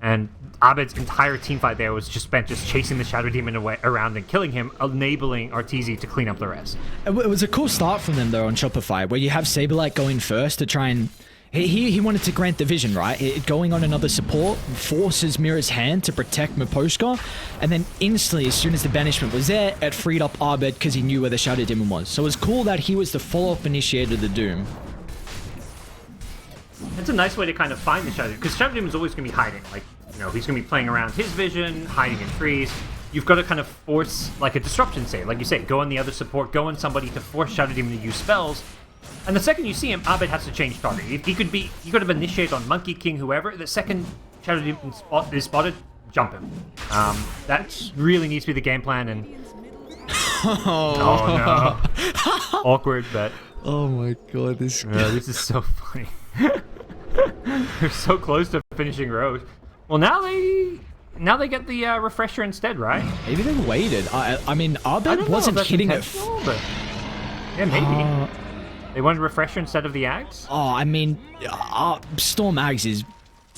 Speaker 1: And Abed's entire team fight there was just spent just chasing the Shadow Demon away around and killing him, enabling Arteezy to clean up the rest.
Speaker 2: It was a cool start from them, though, on Shopify, where you have Saberlight going first to try and... He wanted to grant the vision, right? Going on another support, forces Mirror's hand to protect Miposhka, and then instantly, as soon as the banishment was there, it freed up Abed because he knew where the Shadow Demon was. So it was cool that he was the follow-up initiator of the Doom.
Speaker 1: It's a nice way to kind of find the Shadow Demon, because Shadow Demon's always going to be hiding. Like, he's going to be playing around his vision, hiding in trees. You've got to kind of force, like, a disruption save. Like you say, go on the other support, go on somebody to force Shadow Demon to use spells. And the second you see him, Abed has to change target. He could have initiated on Monkey King, whoever. The second Shadow Demon is spotted, jump him. That really needs to be the game plan. And oh no, awkward, but
Speaker 2: oh my god, this
Speaker 1: is so funny. They're so close to finishing Roche. Well, now they get the refresher instead, right?
Speaker 2: Maybe they waited. I mean, Abed wasn't hitting it.
Speaker 1: But yeah, maybe. They wanted refresher instead of the Ags?
Speaker 2: Oh, I mean, Storm Ags is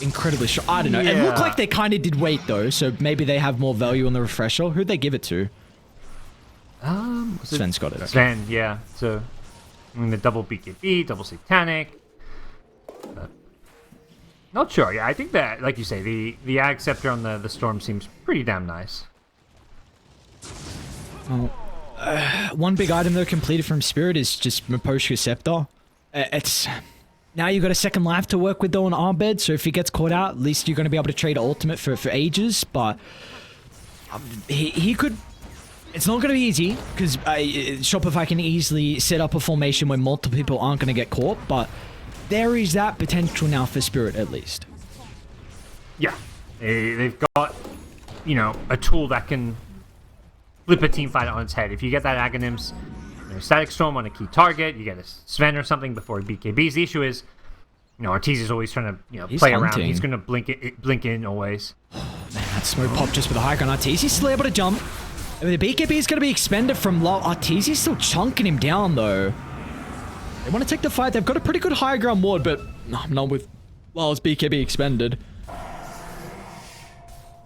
Speaker 2: incredibly strong. I don't know. Yeah. It looked like they kind of did wait, though, so maybe they have more value on the refresher. Who'd they give it to? Sven's got it.
Speaker 1: Sven, yeah. So, the double BKB, double Satanic. Not sure. Yeah, I think that, like you say, the Ag Scepter on the Storm seems pretty damn nice.
Speaker 2: Oh. One big item though completed from Spirit is just Miposhka Scepter. It's now you've got a second life to work with though on Abed, so if he gets caught out, at least you're going to be able to trade ultimate for ages. But he could. It's not going to be easy because Shopify can easily set up a formation where multiple people aren't going to get caught. But there is that potential now for Spirit at least.
Speaker 1: Yeah, they've got a tool that can flip a team fight on its head. If you get that Aghanims, Static Storm on a key target, you get a Sven or something before BKBs. The issue is, Arteezy is always trying to play around. He's going to blink in always.
Speaker 2: Man, that smoke pop just with a high ground. Arteezy's still able to jump. The BKB is going to be expended from low. Arteezy's still chunking him down though. They want to take the fight. They've got a pretty good high ground ward, but not with Lyle's BKB expended.
Speaker 1: It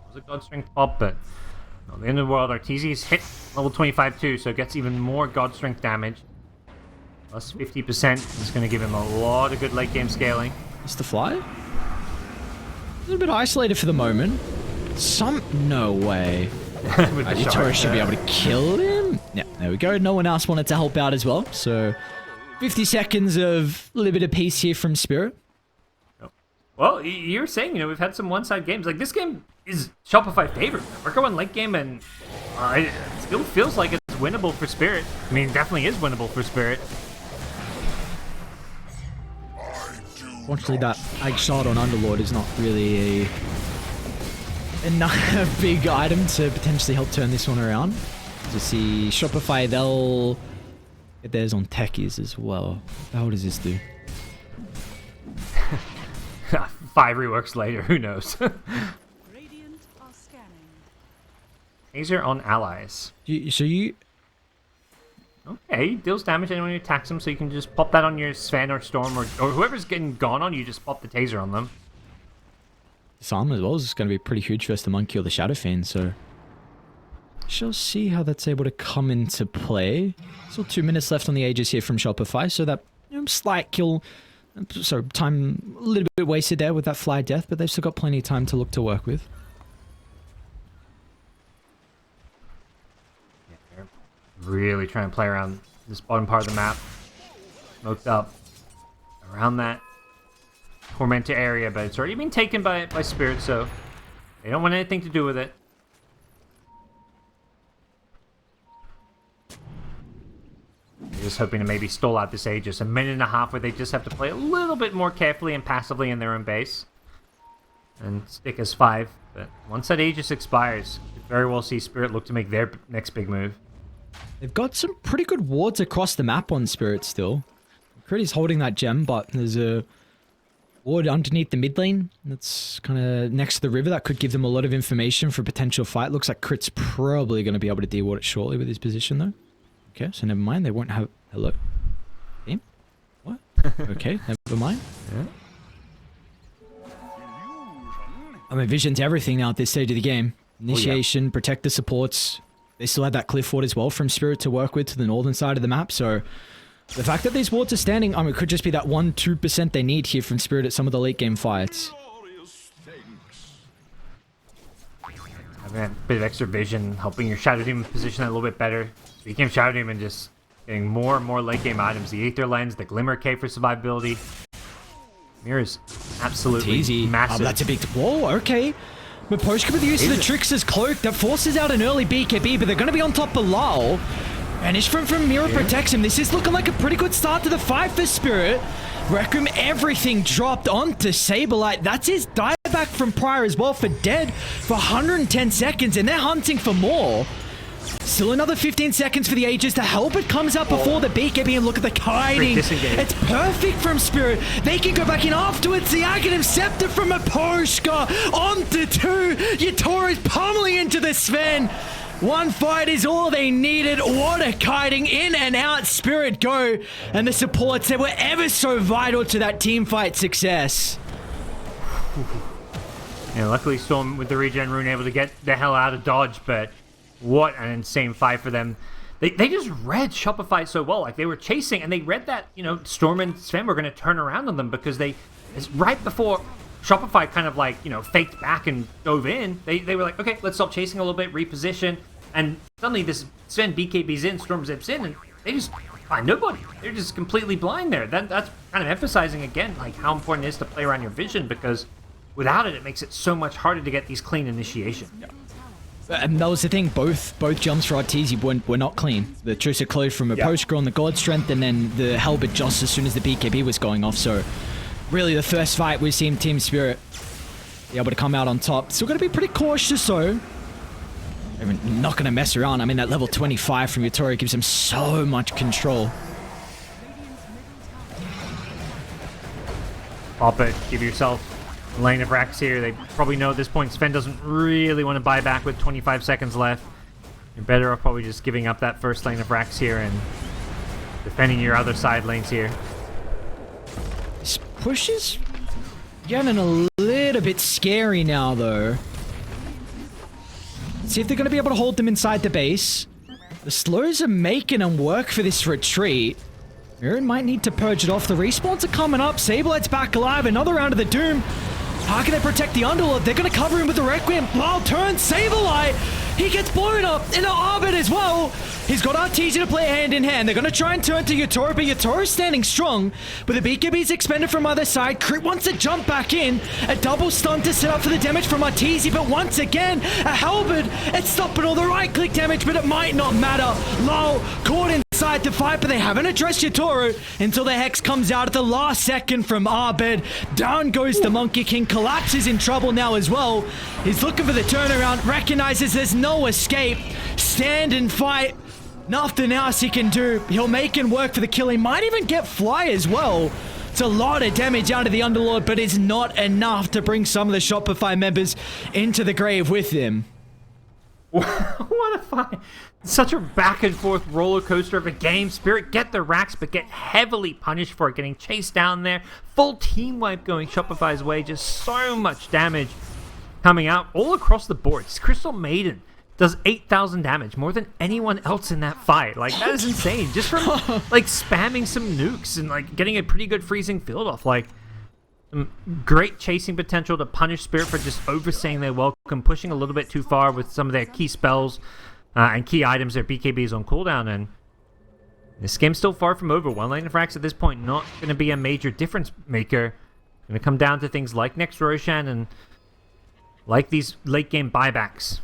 Speaker 1: was a God Strength pop, but at the end of the world, Arteezy's hit level 25 too, so it gets even more God Strength damage. Plus 50% is going to give him a lot of good late game scaling.
Speaker 2: Is the fly? A little bit isolated for the moment. No way. Tora should be able to kill him. Yeah, there we go. No one else wanted to help out as well, so 50 seconds of a little bit of peace here from Spirit.
Speaker 1: Well, you're saying, we've had some one-side games. Like, this game is Shopify favorite. We're going late game, and it still feels like it's winnable for Spirit. I mean, it definitely is winnable for Spirit.
Speaker 2: Fortunately, that Ag shot on Underlord is not really a big item to potentially help turn this one around. To see Shopify, they'll get theirs on techies as well. What the hell does this do?
Speaker 1: 5 reworks later, who knows? Taser on allies. Okay, deals damage anyone who attacks him, so you can just pop that on your Sven or Storm or whoever's getting gone on, you just pop the taser on them.
Speaker 2: Disarm as well is going to be pretty huge versus the Monkey or the Shadow Fiend, so... Shall see how that's able to come into play. Still 2 minutes left on the Aegis here from Shopify, so that slight kill... So time a little bit wasted there with that fly death, but they've still got plenty of time to look to work with.
Speaker 1: Yeah, they're really trying to play around this bottom part of the map. Smoked up around that Tormentor area, but it's already been taken by Spirit, so they don't want anything to do with it. They're just hoping to maybe stall out this Aegis. A minute and a half where they just have to play a little bit more carefully and passively in their own base. And stick as 5. But once that Aegis expires, you could very well see Spirit look to make their next big move.
Speaker 2: They've got some pretty good wards across the map on Spirit still. Critty's holding that gem, but there's a ward underneath the mid lane that's kind of next to the river that could give them a lot of information for a potential fight. Looks like Crit's probably going to be able to de-ward it shortly with his position though. Okay, so never mind. They won't have... Hello? Team? What? Okay, never mind.
Speaker 1: Yeah.
Speaker 2: I mean, Vision's everything now at this stage of the game. Initiation, protect the supports. They still had that cliff ward as well from Spirit to work with to the northern side of the map, so... The fact that these wards are standing, I mean, it could just be that 1-2% they need here from Spirit at some of the late game fights.
Speaker 1: A bit of extra vision, helping your Shadow Demon position a little bit better. Speaking of Shadow Demon, just getting more and more late game items. The Aether Lens, the Glimmer Cape for survivability. Mirror's absolutely
Speaker 2: easy.
Speaker 1: massive.
Speaker 2: Oh, that's a big... Whoa, okay. Miposhka with the use of the Trickster's Cloak, that forces out an early BKB, but they're going to be on top below. Vanish from Mirror protects him. This is looking like a pretty good start to the fight for Spirit. Requiem, everything dropped onto Saberlight. That's his dieback from prior as well for dead for 110 seconds, and they're hunting for more. Still another 15 seconds for the Aegis. The Halberd comes up before the BKB, and look at the kiting. It's perfect from Spirit. They can go back in afterwards. The Aghanim Scepter from Miposhka onto 2. Yatoro's pummeling into the Sven. One fight is all they needed. What a kiting. In and out, Spirit go. And the supports, they were ever so vital to that team fight success.
Speaker 1: Yeah, luckily Storm with the regen rune able to get the hell out of dodge, but what an insane fight for them. They just read Shopify so well. Like, they were chasing, and they read that, you know, Storm and Sven were going to turn around on them because it's right before Shopify kind of like, you know, faked back and dove in. They were like, okay, let's stop chasing a little bit, reposition. And suddenly this Sven BKB's in, Storm zips in, and they just find nobody. They're just completely blind there. That's kind of emphasizing again like how important it is to play around your vision, because without it, it makes it so much harder to get these clean initiation.
Speaker 2: And that was the thing, both jumps for Arteezy were not clean. The Truce Close from a post on the God Strength, and then the Halberd just as soon as the BKB was going off. So really the first fight we've seen Team Spirit be able to come out on top. Still going to be pretty cautious though. They're not going to mess around. I mean, that level 25 from Yatoro gives them so much control.
Speaker 1: Pop it, give yourself a lane of racks here. They probably know at this point Sven doesn't really want to buy back with 25 seconds left. You're better off probably just giving up that first lane of racks here and defending your other side lanes here.
Speaker 2: This push is getting a little bit scary now, though. See if they're going to be able to hold them inside the base. The slows are making them work for this retreat. Mirren might need to purge it off. The respawns are coming up. Sablelight's back alive. Another round of the Doom. How can they protect the Underlord? They're going to cover him with the Requiem. Wow, turn Saberlight. He gets blown up in the Arbit as well. He's got Arteezy to play hand in hand. They're going to try and turn to Yatoro, but Yatoro's standing strong. But the BKB's expended from other side. Crit wants to jump back in. A double stun to set up for the damage from Arteezy, but once again, a Halberd. It's stopping all the right-click damage, but it might not matter. Lol, caught inside the fight, but they haven't addressed Yatoro until the Hex comes out at the last second from Arbed. Down goes the Monkey King. Collapses in trouble now as well. He's looking for the turnaround. Recognizes there's no escape. Stand and fight. Nothing else he can do. He'll make it work for the kill. He might even get Fly as well. It's a lot of damage out of the Underlord, but it's not enough to bring some of the Shopify members into the grave with him.
Speaker 1: What a fight. Such a back and forth roller coaster of a game. Spirit get the racks, but get heavily punished for it, getting chased down there. Full team wipe going Shopify's way. Just so much damage coming out all across the board. Crystal Maiden does 8,000 damage, more than anyone else in that fight. Like, that is insane. Just from, like, spamming some nukes and, like, getting a pretty good freezing field off. Like, some great chasing potential to punish Spirit for just overstaying their welcome, pushing a little bit too far with some of their key spells and key items, their BKBs on cooldown. And this game's still far from over. One lane of frags at this point not going to be a major difference maker. Going to come down to things like next Roshan and like these late game buybacks.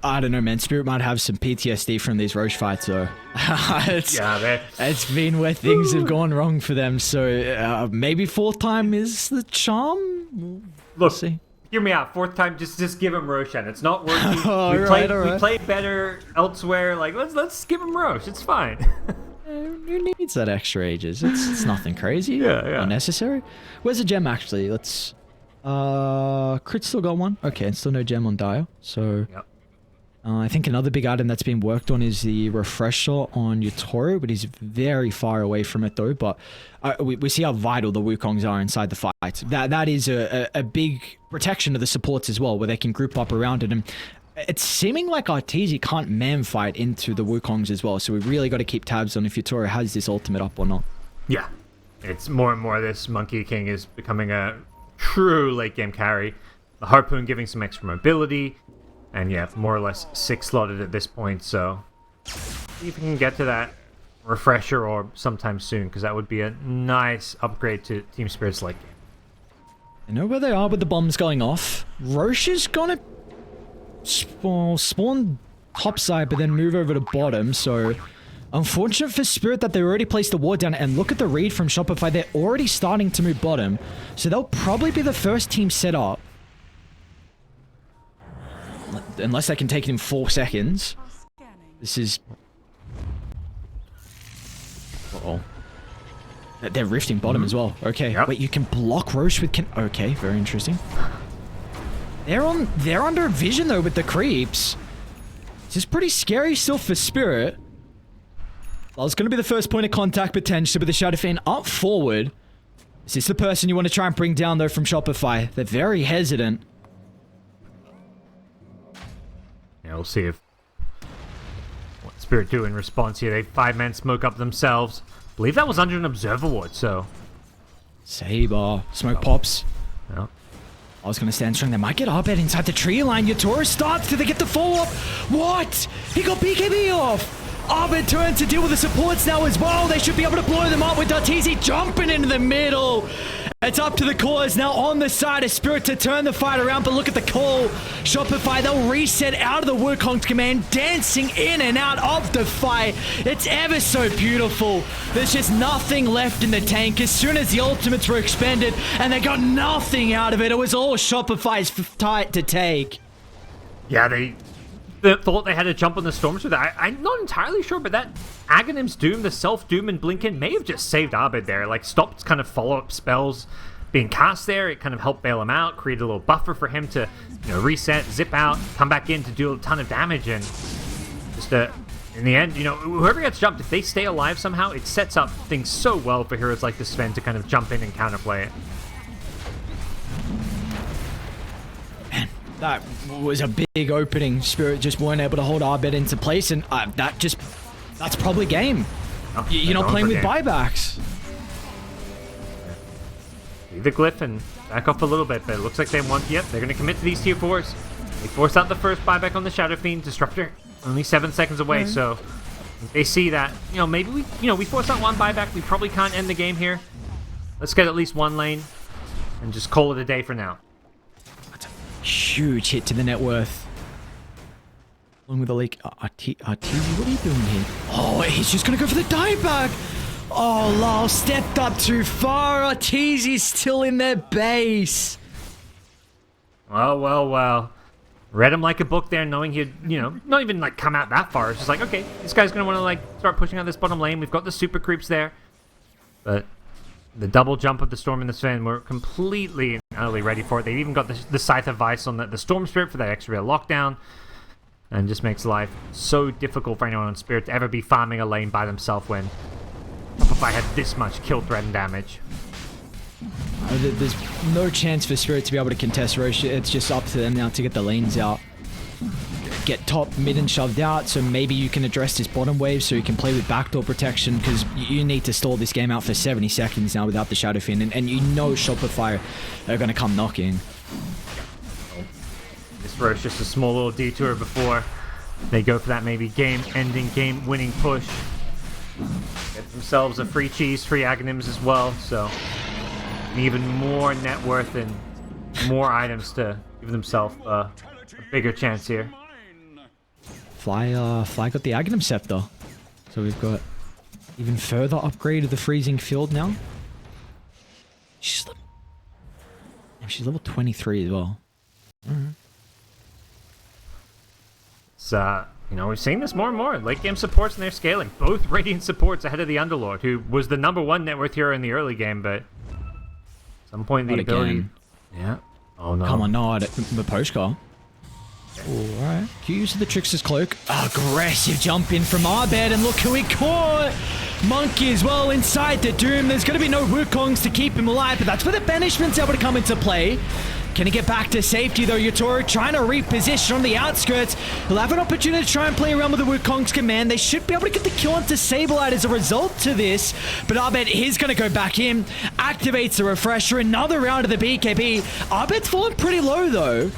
Speaker 2: I don't know, man. Spirit might have some PTSD from these Roche fights, though. It's been where things have gone wrong for them, so maybe fourth time is the charm?
Speaker 1: Look, see. Hear me out. Fourth time, just give him Roshan. It's not working. We play better elsewhere. Like, let's give him Roche. It's fine.
Speaker 2: Who needs that extra ages? It's nothing crazy.
Speaker 1: Yeah.
Speaker 2: Unnecessary. Where's the gem, actually? Let's... Crit still got one. Okay, and still no gem on Dire, so...
Speaker 1: Yep.
Speaker 2: I think another big item that's been worked on is the refresher on Yutoro, but he's very far away from it though. But we see how vital the Wukongs are inside the fight. That is a big protection of the supports as well, where they can group up around it. And it's seeming like Arteezy can't man fight into the Wukongs as well, so we really got to keep tabs on if Yutoro has this ultimate up or not. Yeah,
Speaker 1: it's more and more this Monkey King is becoming a true late game carry. The Harpoon giving some extra mobility. And yeah, more or less 6 slotted at this point, so see if we can get to that refresher or sometime soon, because that would be a nice upgrade to Team Spirit's late game.
Speaker 2: I know where they are with the bombs going off. Roche is gonna spawn topside, but then move over to bottom, so unfortunate for Spirit that they already placed the ward down, and look at the read from Shopify. They're already starting to move bottom, so they'll probably be the first team set up. Unless they can take it in 4 seconds. This is... Uh-oh. They're rifting bottom as well. Okay, yep. Wait, you can block Roche with... Okay, very interesting. They're under vision, though, with the creeps. This is pretty scary still for Spirit. Well, it's going to be the first point of contact, potentially, with the Shadow Fiend up forward. Is this the person you want to try and bring down, though, from Shopify? They're very hesitant.
Speaker 1: Yeah, we'll see if what Spirit do in response here. They 5-man smoke up themselves. I believe that was under an observer ward, so...
Speaker 2: Saber. Smoke pops.
Speaker 1: Yeah.
Speaker 2: I was going to stand strong. They might get Abed inside the tree line. Yutoro starts. Do they get the follow-up? What? He got BKB off. Abed turns to deal with the supports now as well. They should be able to blow them up with Arteezy jumping into the middle. It's up to the cause now on the side of Spirit to turn the fight around, but look at the call. Shopify, they'll reset out of the Wukong's command, dancing in and out of the fight. It's ever so beautiful. There's just nothing left in the tank as soon as the ultimates were expended, and they got nothing out of it. It was all Shopify's fight to take.
Speaker 1: Yeah, they thought they had to jump on the Storm with that. I'm not entirely sure, but that Aghanim's Doom, the Self-Doom and Blinken may have just saved Abed there. Like, stopped kind of follow-up spells being cast there. It kind of helped bail him out, created a little buffer for him to, reset, zip out, come back in to do a ton of damage. And just in the end, whoever gets jumped, if they stay alive somehow, it sets up things so well for heroes like the Sven to kind of jump in and counterplay it.
Speaker 2: That was a big opening. Spirit just weren't able to hold Abed into place, and that's probably game. Oh, you're not playing with buybacks.
Speaker 1: See the glyph and back off a little bit, but it looks like they want... Yep, they're going to commit to these tier 4s. They force out the first buyback on the Shadow Fiend. Disruptor only 7 seconds away, so they see that, maybe we force out one buyback. We probably can't end the game here. Let's get at least one lane and just call it a day for now.
Speaker 2: Huge hit to the net worth. Along with the leak. Arteezy, what are you doing here? Oh, he's just going to go for the dieback. Oh, Lyle stepped up too far. Arteezy's still in their base.
Speaker 1: Well. Read him like a book there, knowing he'd, not even, come out that far. It's just like, okay, this guy's going to want to, start pushing out this bottom lane. We've got the super creeps there. But the double jump of the Storm and the Sven were completely and utterly ready for it. They've even got the Scythe of Vice on the Storm Spirit for that extra bit of lockdown. And just makes life so difficult for anyone on Spirit to ever be farming a lane by themselves when Shopify had this much kill threat and damage.
Speaker 2: there's no chance for Spirit to be able to contest Roche. It's just up to them now to get the lanes out. Get top, mid, and shoved out, so maybe you can address this bottom wave so you can play with backdoor protection, because you need to stall this game out for 70 seconds now without the Shadow Fin, and you know Shopify are going to come knocking.
Speaker 1: This Roche just a small little detour before they go for that maybe game-ending, game-winning push. Get themselves a free cheese, free Aghanims as well, so even more net worth and more items to give themselves a bigger chance here.
Speaker 2: Fly got the Aghanim Scepter, so we've got even further upgrade of the freezing field now. She's level 23 as well.
Speaker 1: It's you know, we've seen this more and more. Late game supports and they're scaling. Both Radiant supports ahead of the Underlord, who was the #1 net worth hero in the early game, but at some point the ability.
Speaker 2: Again.
Speaker 1: Yeah. Oh no.
Speaker 2: Come on, no, the Poshka. Alright. Q uses the Trickster's Cloak. Aggressive jump in from Abed, and look who he caught! Monkey as well inside the Doom. There's going to be no Wukongs to keep him alive, but that's where the banishment's able to come into play. Can he get back to safety though? Yatoro trying to reposition on the outskirts. He'll have an opportunity to try and play around with the Wukong's command. They should be able to get the kill onto Sableye as a result to this. But Abed is going to go back in. Activates the refresher. Another round of the BKB. Abed's fallen pretty low though.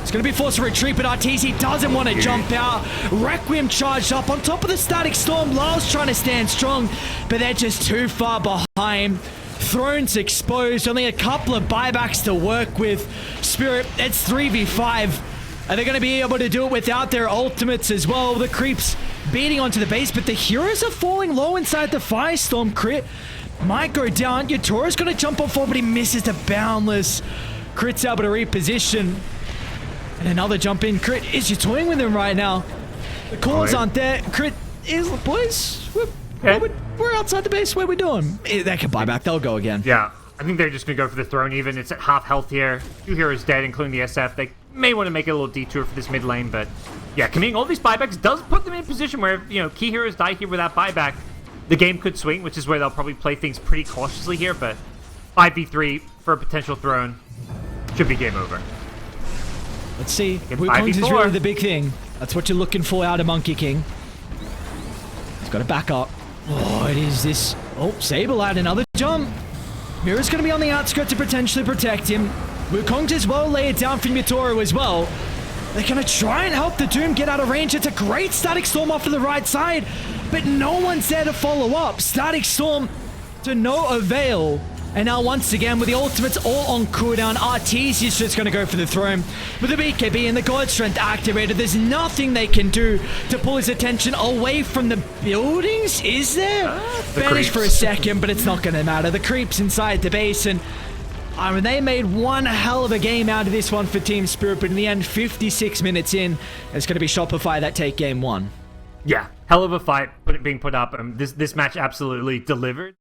Speaker 2: It's going to be forced to retreat, but RTC doesn't want to jump out. Requiem charged up on top of the Static Storm. Lyle's trying to stand strong, but they're just too far behind. Thrones exposed, only a couple of buybacks to work with. Spirit, it's 3v5. Are they going to be able to do it without their ultimates as well? The creeps beating onto the base, but the heroes are falling low inside the Firestorm. Crit might go down. Yatoro's going to jump on forward, but he misses the Boundless. Crit's able to reposition. And another jump in. Crit is just toying with him right now. The calls aren't there. Crit is... Boys, we're outside the base. What are we doing? They can buy back. They'll go again.
Speaker 1: Yeah. I think they're just going to go for the throne even. It's at half health here. 2 heroes dead, including the SF. They may want to make a little detour for this mid lane, but yeah, committing all these buybacks does put them in a position where, you know, key heroes die here with that buyback. The game could swing, which is where they'll probably play things pretty cautiously here, but 5v3 for a potential throne should be game over.
Speaker 2: Let's see. Wukongs is really the big thing. That's what you're looking for out of Monkey King. He's got to back up. Oh, it is this. Oh, Sableye, another jump. Mira's going to be on the outskirts to potentially protect him. Wukongs as well lay it down from Yatoro as well. They're going to try and help the Doom get out of range. It's a great Static Storm off to the right side, but no one's there to follow up. Static Storm to no avail. And now once again, with the ultimates all on cooldown, Arteezy is just going to go for the throne. With the BKB and the God Strength activated, there's nothing they can do to pull his attention away from the buildings, is there? Banished for a second, but it's not going to matter. The creeps inside the base, and I mean, they made one hell of a game out of this one for Team Spirit, but in the end, 56 minutes in, it's going to be Shopify that take game 1.
Speaker 1: Yeah, hell of a fight being put up. This match absolutely delivered.